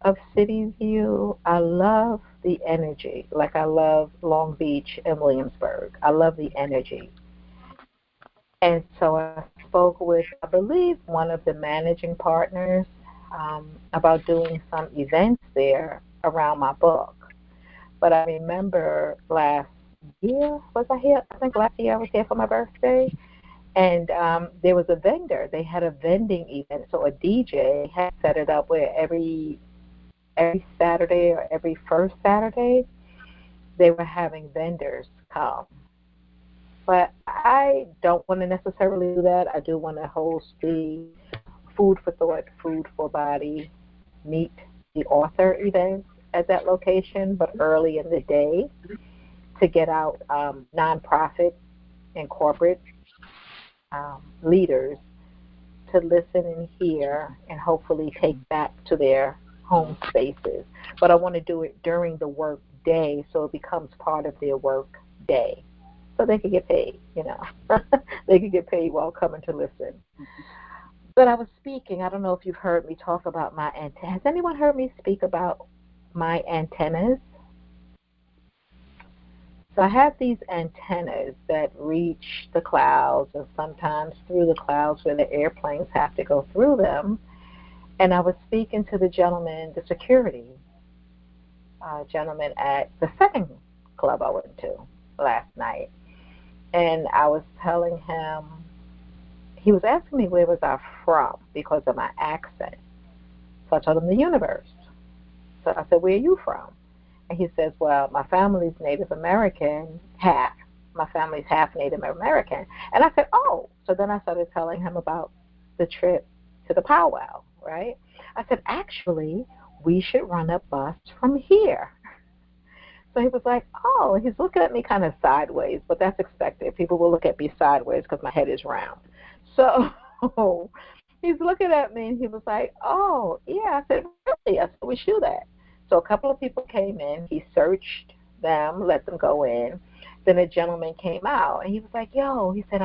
of City View. I love the energy. Like I love Long Beach and Williamsburg. I love the energy. And so I spoke with, I believe, one of the managing partners about doing some events there around my book. But I remember last year, was I here? I think last year I was here for my birthday. And there was a vendor. They had a vending event. So a DJ had set it up where every Saturday or every first Saturday, they were having vendors come. But I don't want to necessarily do that. I do want to host the Food for Thought, Food for Body, Meet the Author events at that location, but early in the day to get out nonprofit and corporate leaders to listen and hear and hopefully take back to their home spaces. But I want to do it during the work day so it becomes part of their work day. So they could get paid, They could get paid while coming to listen. But I was speaking. I don't know if you've heard me talk about my antennas. Has anyone heard me speak about my antennas? So I have these antennas that reach the clouds and sometimes through the clouds where the airplanes have to go through them. And I was speaking to the gentleman, the security gentleman at the second club I went to last night. And I was telling him, he was asking me where was I from because of my accent. So I told him the universe. So I said, where are you from? And he says, well, my family's Native American, half. My family's half Native American. And I said, oh. So then I started telling him about the trip to the powwow, right? I said, actually, we should run a bus from here. So he was like, oh. And he's looking at me kind of sideways, but that's expected. People will look at me sideways because my head is round. So he's looking at me, and he was like, oh, yeah. I said, really? I said, we should do that. So a couple of people came in. He searched them, let them go in. Then a gentleman came out, and he was like, yo, he said,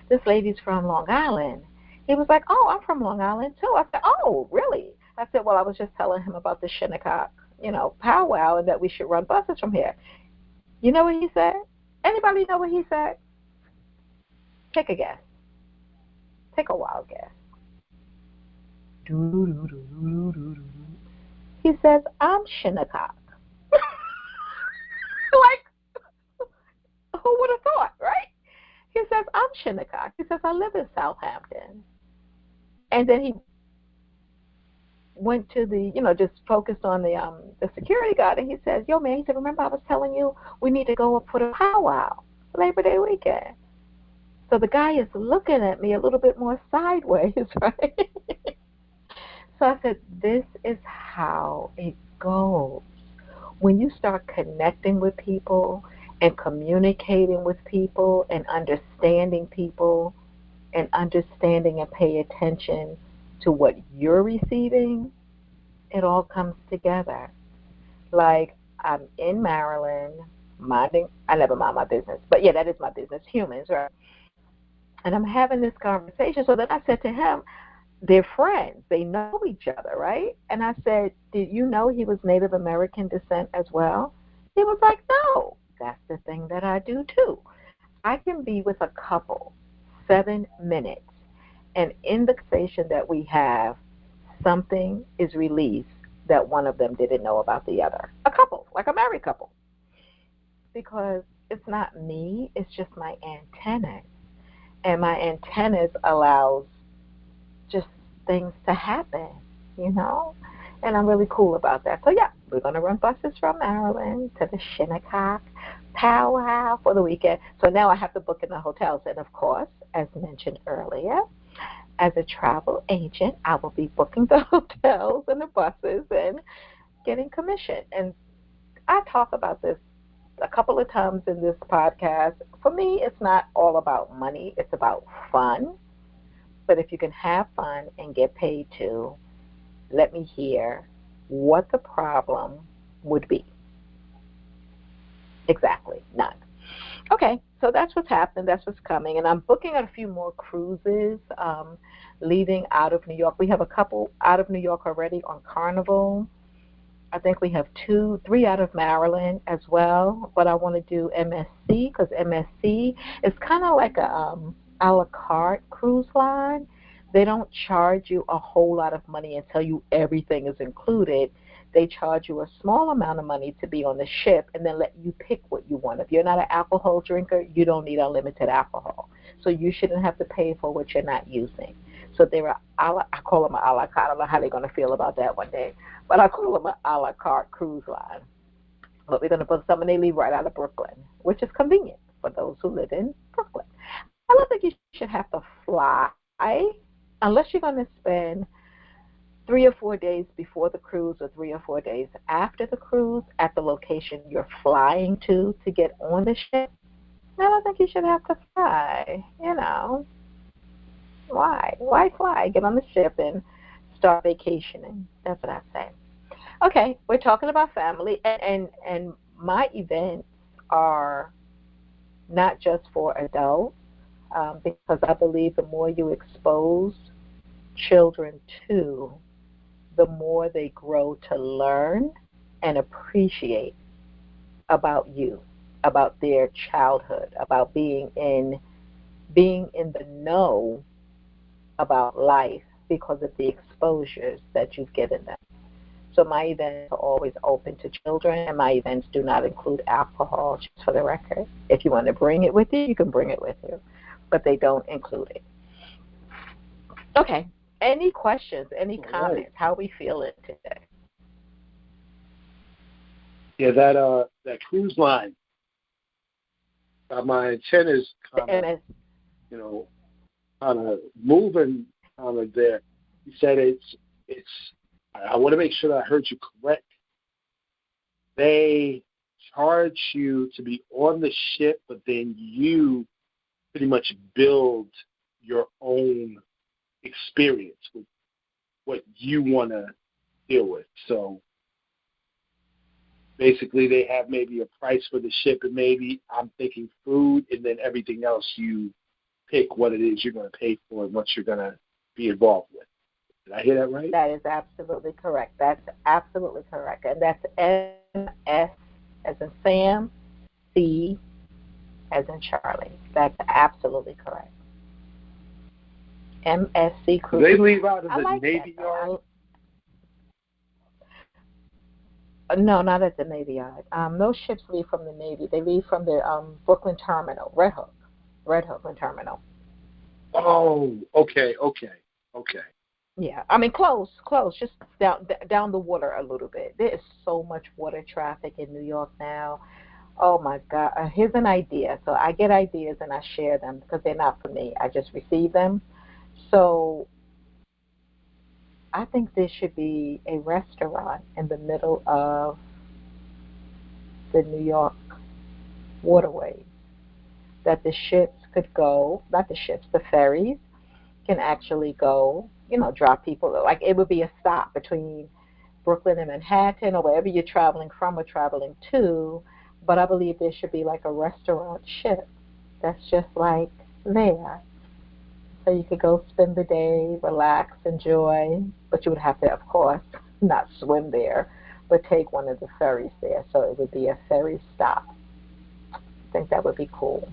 this lady's from Long Island. He was like, oh, I'm from Long Island, too. I said, oh, really? I said, well, I was just telling him about the Shinnecock, powwow, and that we should run buses from here. You know what he said? Anybody know what he said? Take a guess. Take a wild guess. He says, I'm Shinnecock. Like, who would have thought, right? He says, I'm Shinnecock. He says, I live in Southampton. And then he went to the, just focused on the security guard, and he says, yo, man, he said, remember I was telling you we need to go up for the powwow, Labor Day weekend. So the guy is looking at me a little bit more sideways, right? So I said, this is how it goes. When you start connecting with people and communicating with people and understanding and pay attention to what you're receiving, it all comes together. Like, I'm in Maryland, I never mind my business, but yeah, that is my business, humans, right? And I'm having this conversation. So then I said to him, they're friends. They know each other, right? And I said, did you know he was Native American descent as well? He was like, no. That's the thing that I do, too. I can be with a couple 7 minutes, and in the conversation that we have, something is released that one of them didn't know about the other. A couple, like a married couple. Because it's not me, it's just my antennas. And my antennas allows just things to happen, And I'm really cool about that. So, yeah, we're going to run buses from Maryland to the Shinnecock powwow for the weekend. So now I have to book in the hotels. And, of course, as mentioned earlier, as a travel agent, I will be booking the hotels and the buses and getting commission. And I talk about this a couple of times in this podcast. For me, it's not all about money. It's about fun. But if you can have fun and get paid too, let me hear what the problem would be. Exactly, none. Okay, so that's what's happening. That's what's coming. And I'm booking a few more cruises leaving out of New York. We have a couple out of New York already on Carnival. I think we have 3 out of Maryland as well. But I want to do MSC because MSC is kind of like a la carte cruise line. They don't charge you a whole lot of money and tell you everything is included. They charge you a small amount of money to be on the ship and then let you pick what you want. If you're not an alcohol drinker, you don't need unlimited alcohol. So you shouldn't have to pay for what you're not using. So they're I call them an a la carte. I don't know how they're going to feel about that one day. But I call them an a la carte cruise line. But we're going to book some, and they leave right out of Brooklyn, which is convenient for those who live in Brooklyn. I don't think you should have to fly unless you're going to spend 3 or 4 days before the cruise or 3 or 4 days after the cruise at the location you're flying to get on the ship. I don't think you should have to fly, Why? Why fly? Get on the ship and start vacationing. That's what I say. Okay, we're talking about family, and my events are not just for adults, because I believe the more you expose children to, the more they grow to learn and appreciate about you, about their childhood, about being in the know about life because of the exposures that you've given them. So my events are always open to children, and my events do not include alcohol, just for the record. If you want to bring it with you, you can bring it with you, but they don't include it. Okay. Any questions? Any comments? How are we feeling today? Yeah, that cruise line. My antennas kind of, you know, kind of moving kind of there. You said it's. I want to make sure that I heard you correct. They charge you to be on the ship, but then you pretty much build your own experience with what you want to deal with. So basically, they have maybe a price for the ship, and maybe I'm thinking food, and then everything else you pick what it is you're going to pay for and what you're going to be involved with. Did I hear that right? That is absolutely correct. That's absolutely correct. And that's MS as in Sam, C as in Charlie. That's absolutely correct. MSC Cruise. Do they leave out of the like Navy Yard? No, not at the Navy Yard. Those ships leave from the Navy. They leave from the Brooklyn Terminal, Red Hook Terminal. Oh, okay. Yeah, I mean close, just down the water a little bit. There is so much water traffic in New York now. Oh my God! Here's an idea. So I get ideas and I share them because they're not for me. I just receive them. So I think there should be a restaurant in the middle of the New York waterways that the ships could go. Not the ships, the ferries can actually go. Drop people. Like it would be a stop between Brooklyn and Manhattan or wherever you're traveling from or traveling to. But I believe there should be like a restaurant ship that's just like there. So you could go spend the day, relax, enjoy. But you would have to, of course, not swim there, but take one of the ferries there. So it would be a ferry stop. I think that would be cool.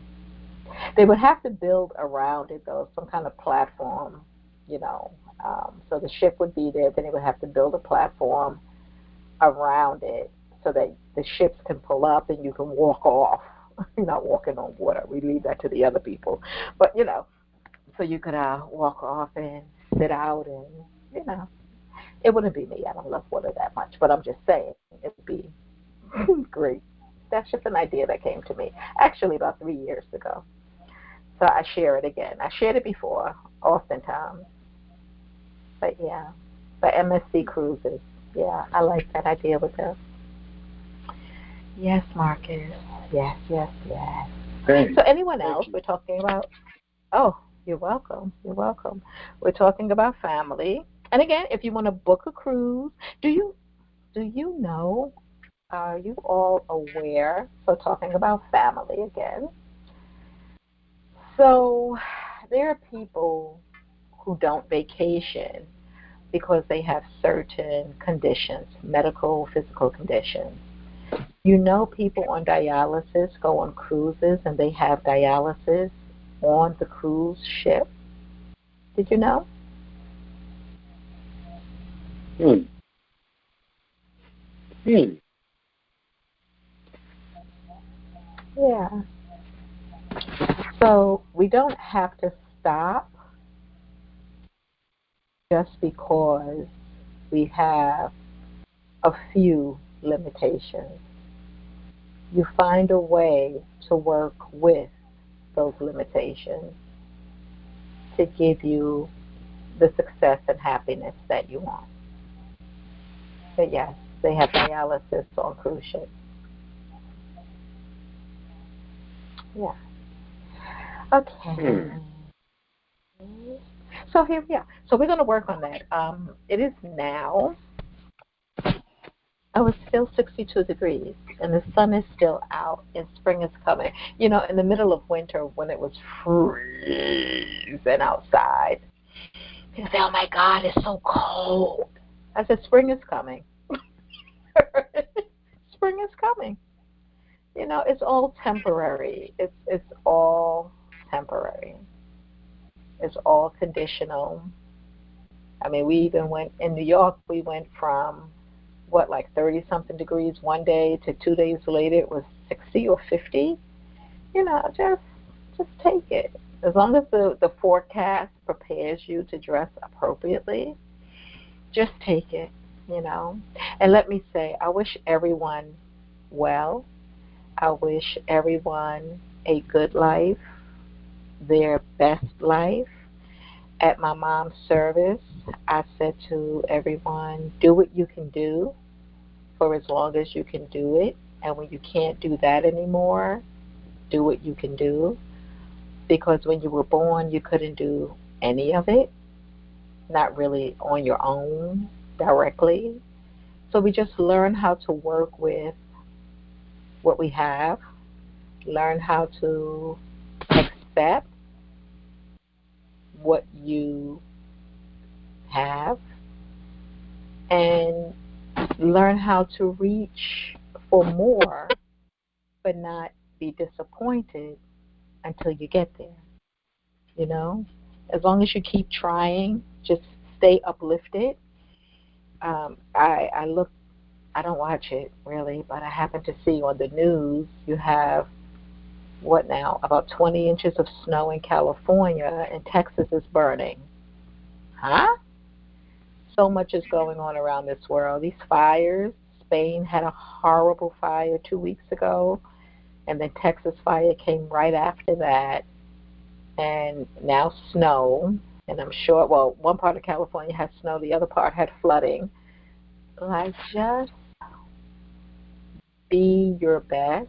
They would have to build around it, though, some kind of platform, so the ship would be there, then they would have to build a platform around it so that the ships can pull up and you can walk off. You're not walking on water. We leave that to the other people. But, so you could walk off and sit out and, it wouldn't be me. I don't love water that much. But I'm just saying it would be great. That's just an idea that came to me, actually, about 3 years ago. So I share it again. I shared it before, oftentimes. But, yeah. But MSC Cruises, yeah, I like that idea with them. Yes, Marcus. Yes. Thanks. So anyone else we're talking about? Oh, you're welcome. We're talking about family. And again, if you want to book a cruise, do you know, are you all aware, so talking about family again, so there are people who don't vacation because they have certain conditions, medical, physical conditions. People on dialysis go on cruises and they have dialysis on the cruise ship. Did you know? Yeah. So we don't have to stop just because we have a few limitations. You find a way to work with those limitations to give you the success and happiness that you want. But yes, they have dialysis on cruise ships. Yeah. Okay. So here we are. So we're going to work on that. It is now. Oh, it's still 62 degrees, and the sun is still out, and spring is coming. In the middle of winter when it was freezing outside, people say, oh, my God, it's so cold. I said, spring is coming. Spring is coming. It's all temporary. It's all temporary. It's all conditional. I mean, we even went, in New York, we went from, 30-something degrees one day to 2 days later it was 60 or 50. Just take it. As long as the forecast prepares you to dress appropriately, just take it, And let me say, I wish everyone well. I wish everyone a good life, their best life. At my mom's service, I said to everyone, do what you can do for as long as you can do it. And when you can't do that anymore, do what you can do. Because when you were born, you couldn't do any of it, not really on your own directly. So we just learn how to work with what we have, learn how to accept what you have, and learn how to reach for more, but not be disappointed until you get there. You know, as long as you keep trying, just stay uplifted. I look. I don't watch it really, but I happen to see on the news you have what now? About 20 inches of snow in California, and Texas is burning. Huh? So much is going on around this world. These fires. Spain had a horrible fire 2 weeks ago, and then Texas fire came right after that, and now snow. And I'm sure, well, one part of California had snow, the other part had flooding. Like, just be your best.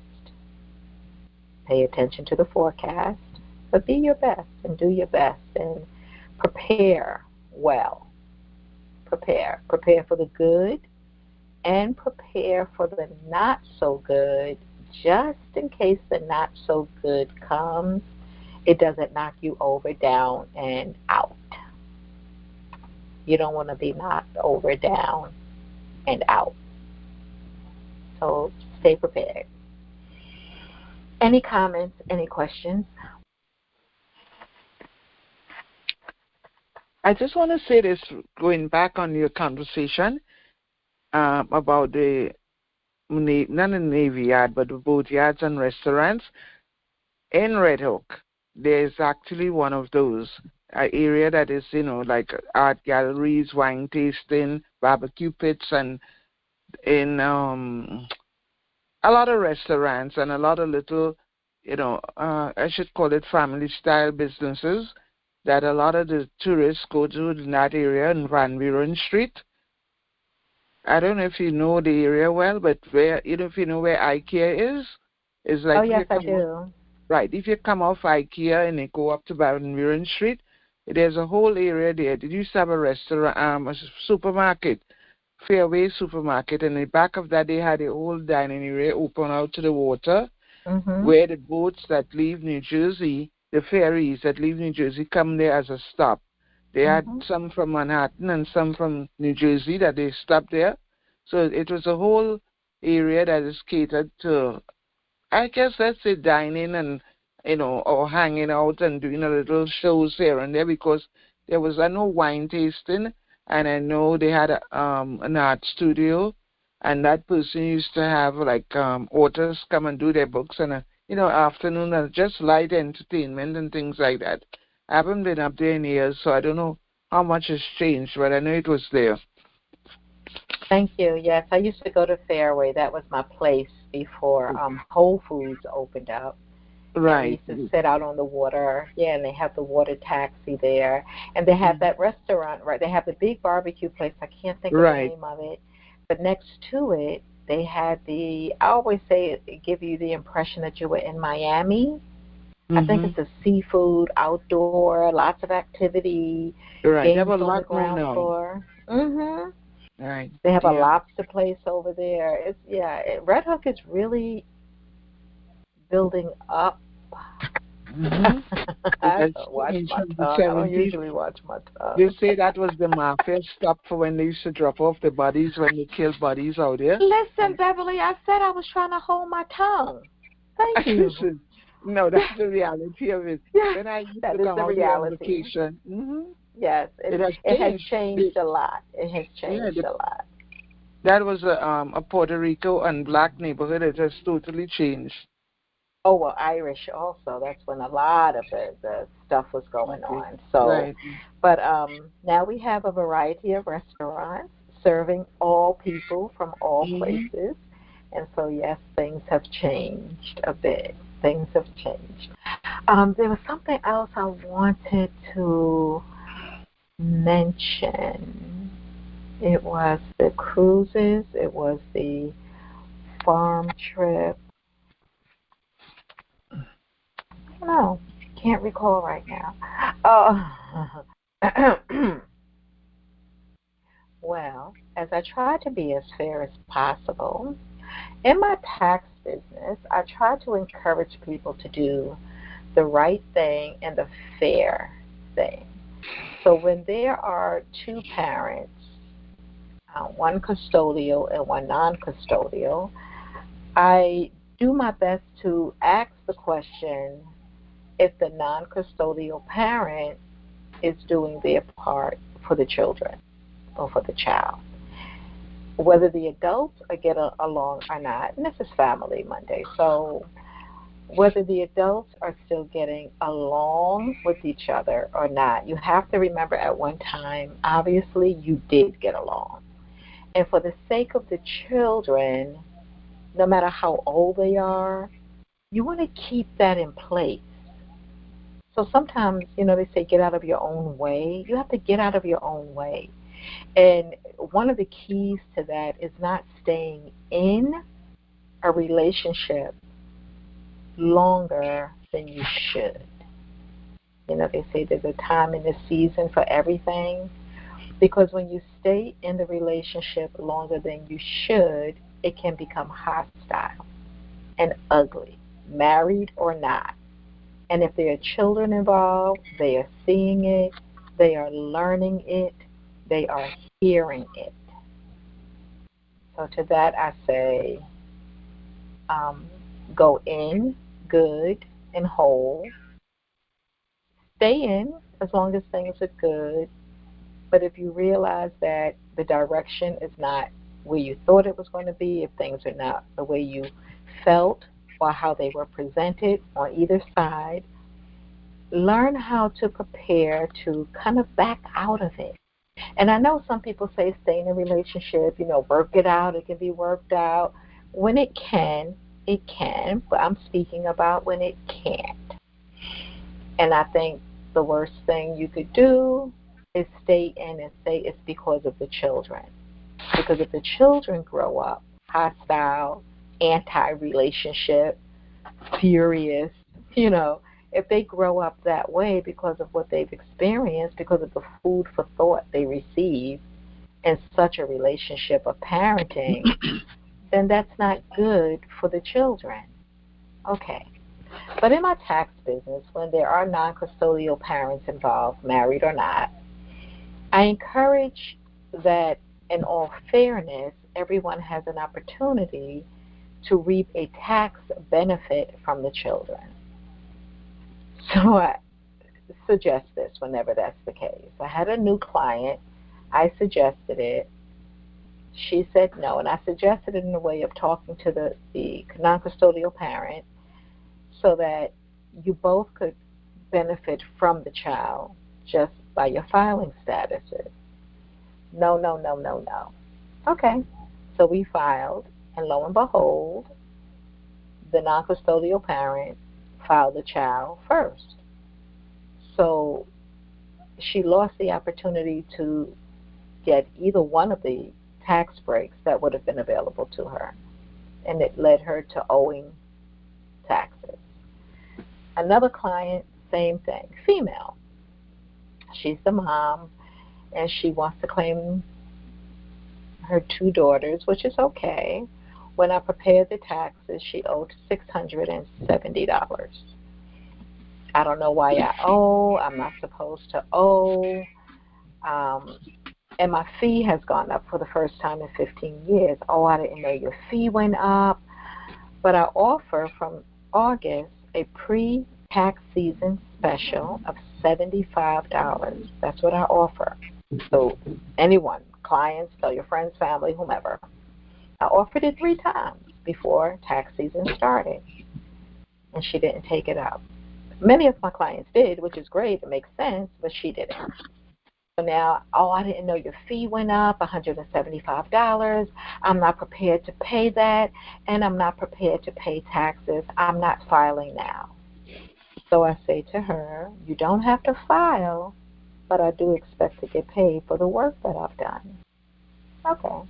Pay attention to the forecast, but be your best and do your best and prepare well. Prepare. Prepare for the good and prepare for the not so good, just in case the not so good comes. It doesn't knock you over, down, and out. You don't want to be knocked over, down, and out. So stay prepared. Any comments, any questions? I just want to say this, going back on your conversation about the, not the Navy Yard, but the boat yards and restaurants. In Red Hook, there's actually one of those, an area that is, like art galleries, wine tasting, barbecue pits, and in a lot of restaurants and a lot of little, I should call it family-style businesses that a lot of the tourists go to in that area in Van Buren Street. I don't know if you know the area well, but if you know where IKEA is like Oh, yes, I do. Right. If you come off IKEA and you go up to Van Buren Street, there's a whole area there. They used to have a restaurant, a supermarket, Fairway Supermarket, and in the back of that they had a whole dining area open out to the water, where the boats that leave New Jersey, the ferries that leave New Jersey, come there as a stop. They had some from Manhattan and some from New Jersey that they stopped there. So it was a whole area that is catered to, I guess, let's say dining and, or hanging out and doing a little shows here and there, because there was, I know, wine tasting, and I know they had an art studio, and that person used to have like authors come and do their books, and afternoon and just light entertainment and things like that. I haven't been up there in years, so I don't know how much has changed, but I know it was there. Thank you. Yes, I used to go to Fairway. That was my place before Whole Foods opened up. Right. And we used to sit out on the water. Yeah, and they have the water taxi there. And they have that restaurant, right? They have the big barbecue place. I can't think of the name of it. But next to it, they had I always say it give you the impression that you were in Miami. I think it's a seafood, outdoor, lots of activity, games they have a on the ground floor. Right. They have a lobster place over there. Red Hook is really building up. I don't watch my tongue. I don't usually watch my tongue. They say that was the mafia stop for when they used to drop off the bodies, when they killed bodies out there. Listen, Beverly, I said I was trying to hold my tongue. Thank you. Listen, no, that's the reality of it. Yeah, when I used that to is come the out reality. here on vacation. Yes, it has changed a lot. It has changed a lot. That was a Puerto Rico and black neighborhood. It has totally changed. Oh, well, Irish also. That's when a lot of the stuff was going on. So, but now we have a variety of restaurants serving all people from all places. And so, yes, things have changed a bit. Things have changed. There was something else I wanted to mention. It was the cruises. It was the farm trip. No, can't recall right now. Well, as I try to be as fair as possible, in my tax business, I try to encourage people to do the right thing and the fair thing. So when there are two parents, one custodial and one non-custodial, I do my best to ask the question if the non-custodial parent is doing their part for the children or for the child. Whether the adults get along or not, and this is Family Monday, so whether the adults are still getting along with each other or not, you have to remember at one time, obviously, you did get along. And for the sake of the children, no matter how old they are, you want to keep that in place. So sometimes, they say get out of your own way. You have to get out of your own way. And one of the keys to that is not staying in a relationship longer than you should. They say there's a time and a season for everything, because when you stay in the relationship longer than you should, it can become hostile and ugly, married or not. And if there are children involved, they are seeing it, they are learning it, they are hearing it. So to that I say, go in good and whole. Stay in as long as things are good. But if you realize that the direction is not where you thought it was going to be, if things are not the way you felt or how they were presented on either side, learn how to prepare to kind of back out of it. And I know some people say stay in a relationship, work it out, it can be worked out. When it can, but I'm speaking about when it can't. And I think the worst thing you could do is stay in and say it's because of the children. Because if the children grow up hostile, anti-relationship, furious, if they grow up that way because of what they've experienced, because of the food for thought they receive in such a relationship of parenting, then that's not good for the children. Okay. But in my tax business, when there are non-custodial parents involved, married or not, I encourage that in all fairness, everyone has an opportunity to reap a tax benefit from the children. So I suggest this whenever that's the case. I had a new client. I suggested it. She said no, and I suggested it in a way of talking to the non-custodial parent so that you both could benefit from the child just by your filing statuses. No. Okay. So we filed, and lo and behold, the non-custodial parent filed the child first. So she lost the opportunity to get either one of the tax breaks that would have been available to her, and it led her to owing taxes. Another client, same thing, female. She's the mom, and she wants to claim her two daughters, which is okay. When I prepared the taxes, she owed $670. I don't know why I owe. I'm not supposed to owe. And my fee has gone up for the first time in 15 years. Oh, I didn't know your fee went up. But I offer from August a pre-tax season special of $75. That's what I offer. So anyone, clients, tell your friends, family, whomever. I offered it 3 times before tax season started, and she didn't take it up. Many of my clients did, which is great. It makes sense, but she didn't. So So now, oh, I didn't know your fee went up, $175. I'm not prepared to pay that, and I'm not prepared to pay taxes. I'm not filing now. So I say to her, you don't have to file, but I do expect to get paid for the work that I've done. Okay.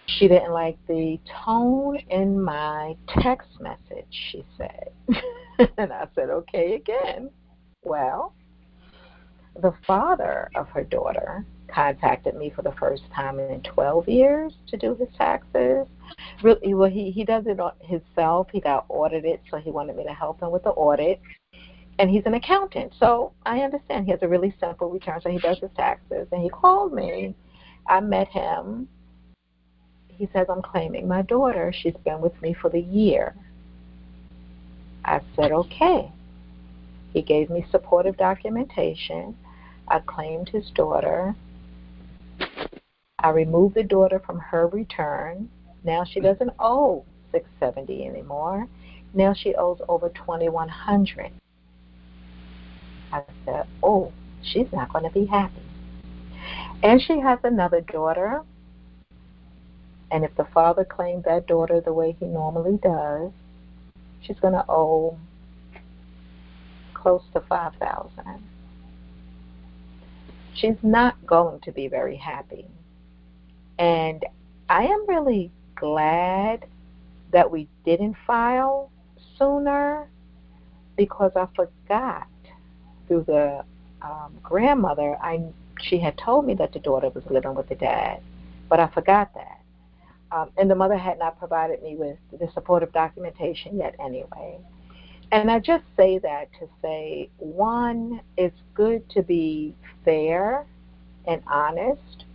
She didn't like the tone in my text message, she said. And I said, okay, again. Well, the father of her daughter contacted me for the first time in 12 years to do his taxes. Really, well, he does it himself. He got audited, so he wanted me to help him with the audit. And he's an accountant, so I understand. He has a really simple return, so he does his taxes. And he called me. I met him. He says, I'm claiming my daughter. She's been with me for the year. I said, okay. He gave me supportive documentation. I claimed his daughter. I removed the daughter from her return. Now she doesn't owe $670 anymore. Now she owes over $2,100. I said, oh, she's not going to be happy. And she has another daughter. And if the father claimed that daughter the way he normally does, she's going to owe close to $5,000. She's not going to be very happy. And I am really glad that we didn't file sooner, because I forgot through the grandmother, she had told me that the daughter was living with the dad, but I forgot that. And the mother had not provided me with the supportive documentation yet anyway. And I just say that to say, one, it's good to be fair and honest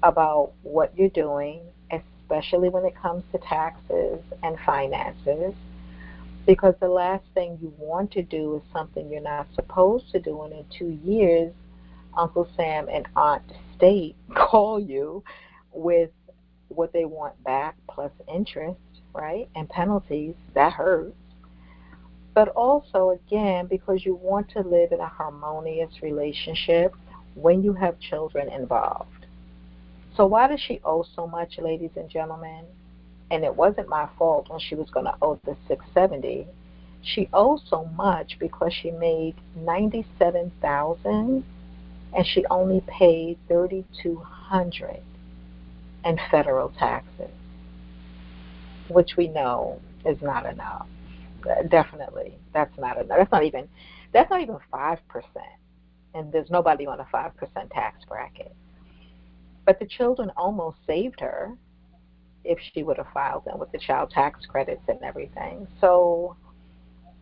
about what you're doing, especially when it comes to taxes and finances, because the last thing you want to do is something you're not supposed to do, and in 2 years, Uncle Sam and Aunt State call you with what they want back plus interest, right, and penalties. That hurts. But also, again, because you want to live in a harmonious relationship when you have children involved. So why does she owe so much, ladies and gentlemen? And it wasn't my fault when she was going to owe the $670. She owes so much because she made $97,000 and she only paid $3,200 in federal taxes, which we know is not enough. Definitely, that's not enough. That's not even 5%, and there's nobody on a 5% tax bracket. But the children almost saved her if she would have filed them with the child tax credits and everything. So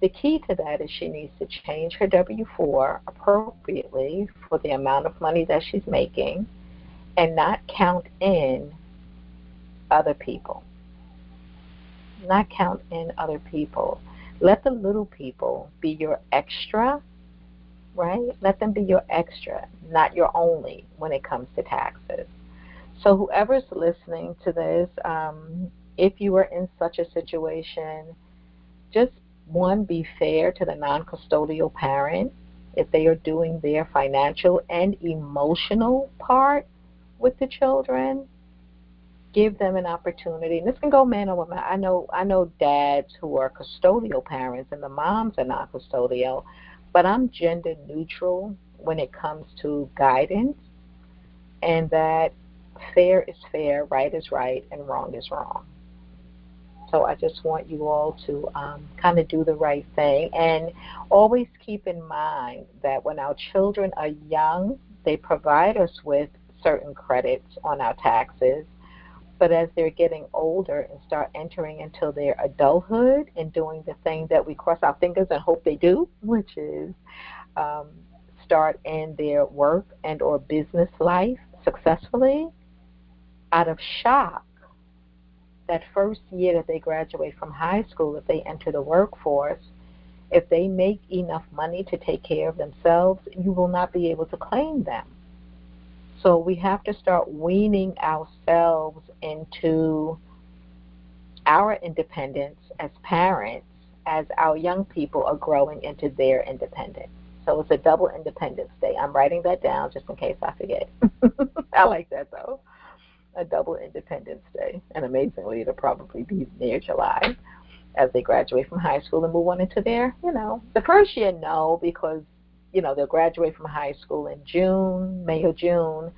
the key to that is she needs to change her W-4 appropriately for the amount of money that she's making and not count in other people. Not count in other people. Let the little people be your extra, right? Let them be your extra, not your only when it comes to taxes. So whoever's listening to this, if you are in such a situation, just, one, be fair to the non-custodial parent if they are doing their financial and emotional part with the children. Give them an opportunity. And this can go man or woman. I know dads who are custodial parents and the moms are not custodial, but I'm gender neutral when it comes to guidance, and that fair is fair, right is right, and wrong is wrong. So I just want you all to kind of do the right thing, and always keep in mind that when our children are young, they provide us with certain credits on our taxes. But as they're getting older and start entering into their adulthood and doing the thing that we cross our fingers and hope they do, which is start in their work and or business life successfully, out of shock, that first year that they graduate from high school, if they enter the workforce, if they make enough money to take care of themselves, you will not be able to claim them. So we have to start weaning ourselves into our independence as parents as our young people are growing into their independence. So it's a double Independence Day. I'm writing that down just in case I forget. I like that, though. A double Independence Day. And amazingly, it'll probably be near July as they graduate from high school and move on into their, the first year, no, because, they'll graduate from high school in June, May or June,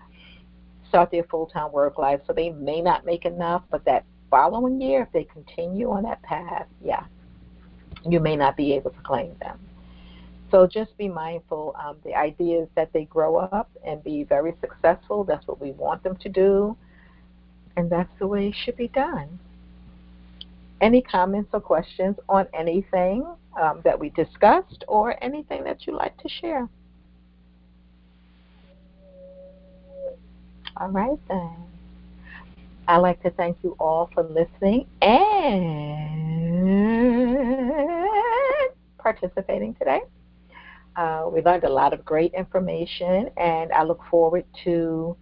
start their full-time work life, so they may not make enough, but that following year, if they continue on that path, yeah, you may not be able to claim them. So just be mindful. The idea is that they grow up and be very successful. That's what we want them to do, and that's the way it should be done. Any comments or questions on anything that we discussed or anything that you'd like to share? All right, then. I'd like to thank you all for listening and participating today. We learned a lot of great information, and I look forward to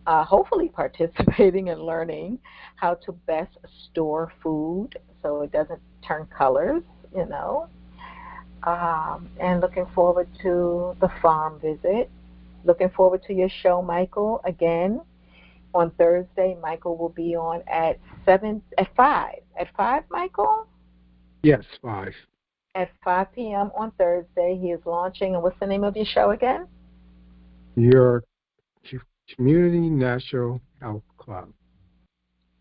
hopefully participating and learning how to best store food so it doesn't turn colors, and looking forward to the farm visit. Looking forward to your show, Michael. Again, on Thursday, Michael will be on at 5. At 5, Michael? Yes, 5. At 5 p.m. on Thursday, he is launching. And what's the name of your show again? Your Community Natural Health Club.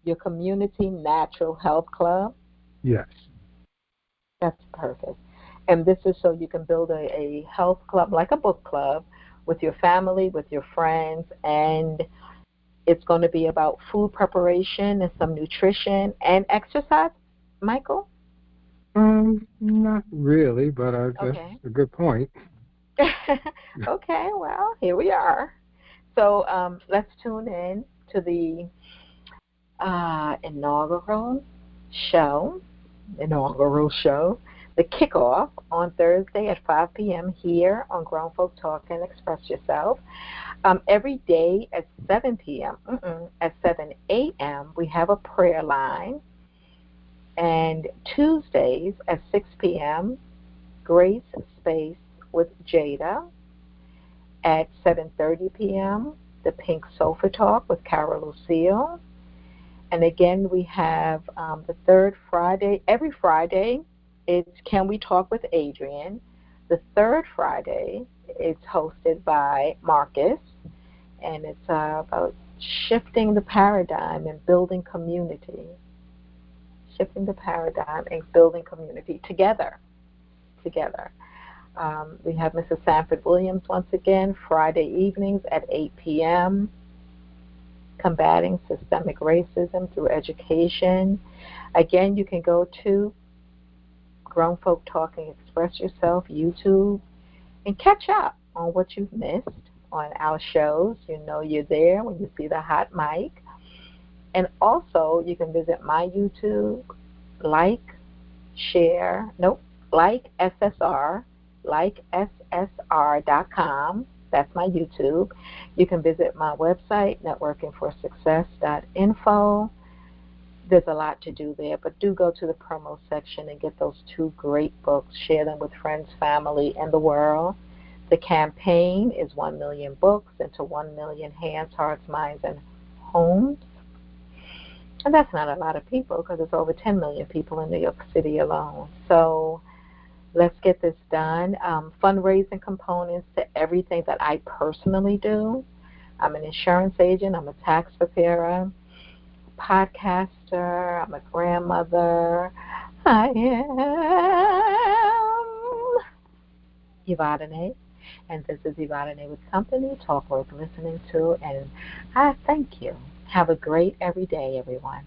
Your Community Natural Health Club? Yes. That's perfect. And this is so you can build a health club, like a book club, with your family, with your friends, and it's going to be about food preparation and some nutrition and exercise, Michael? Not really, but that's a good point. Okay, well, here we are. So let's tune in to the inaugural show, the kickoff on Thursday at 5 p.m. here on Grown Folk Talk and Express Yourself. Every day at 7 p.m., at 7 a.m., we have a prayer line. And Tuesdays at 6 p.m., Grace Space with Jada. At 7:30 p.m., the Pink Sofa Talk with Carol Lucille. And again, we have the third Friday. Every Friday, it's Can We Talk with Adrian. The third Friday, it's hosted by Marcus, and it's about shifting the paradigm and building community. Shifting the paradigm and building community together. We have Mrs. Sanford Williams once again, Friday evenings at 8 p.m., combating systemic racism through education. Again, you can go to Grown Folk Talking Express Yourself, YouTube, and catch up on what you've missed on our shows. You know you're there when you see the hot mic. And also, you can visit my YouTube, like SSR.com. That's my YouTube. You can visit my website, networkingforsuccess.info. There's a lot to do there, but do go to the promo section and get those 2 great books. Share them with friends, family, and the world. The campaign is 1 million books into 1 million hands, hearts, minds, and homes. And that's not a lot of people because there's over 10 million people in New York City alone. So let's get this done. Fundraising components to everything that I personally do. I'm an insurance agent. I'm a tax preparer, podcaster. I'm a grandmother. I am Evadyne, and this is Evadyne with Company, talk worth listening to, and I thank you. Have a great every day, everyone.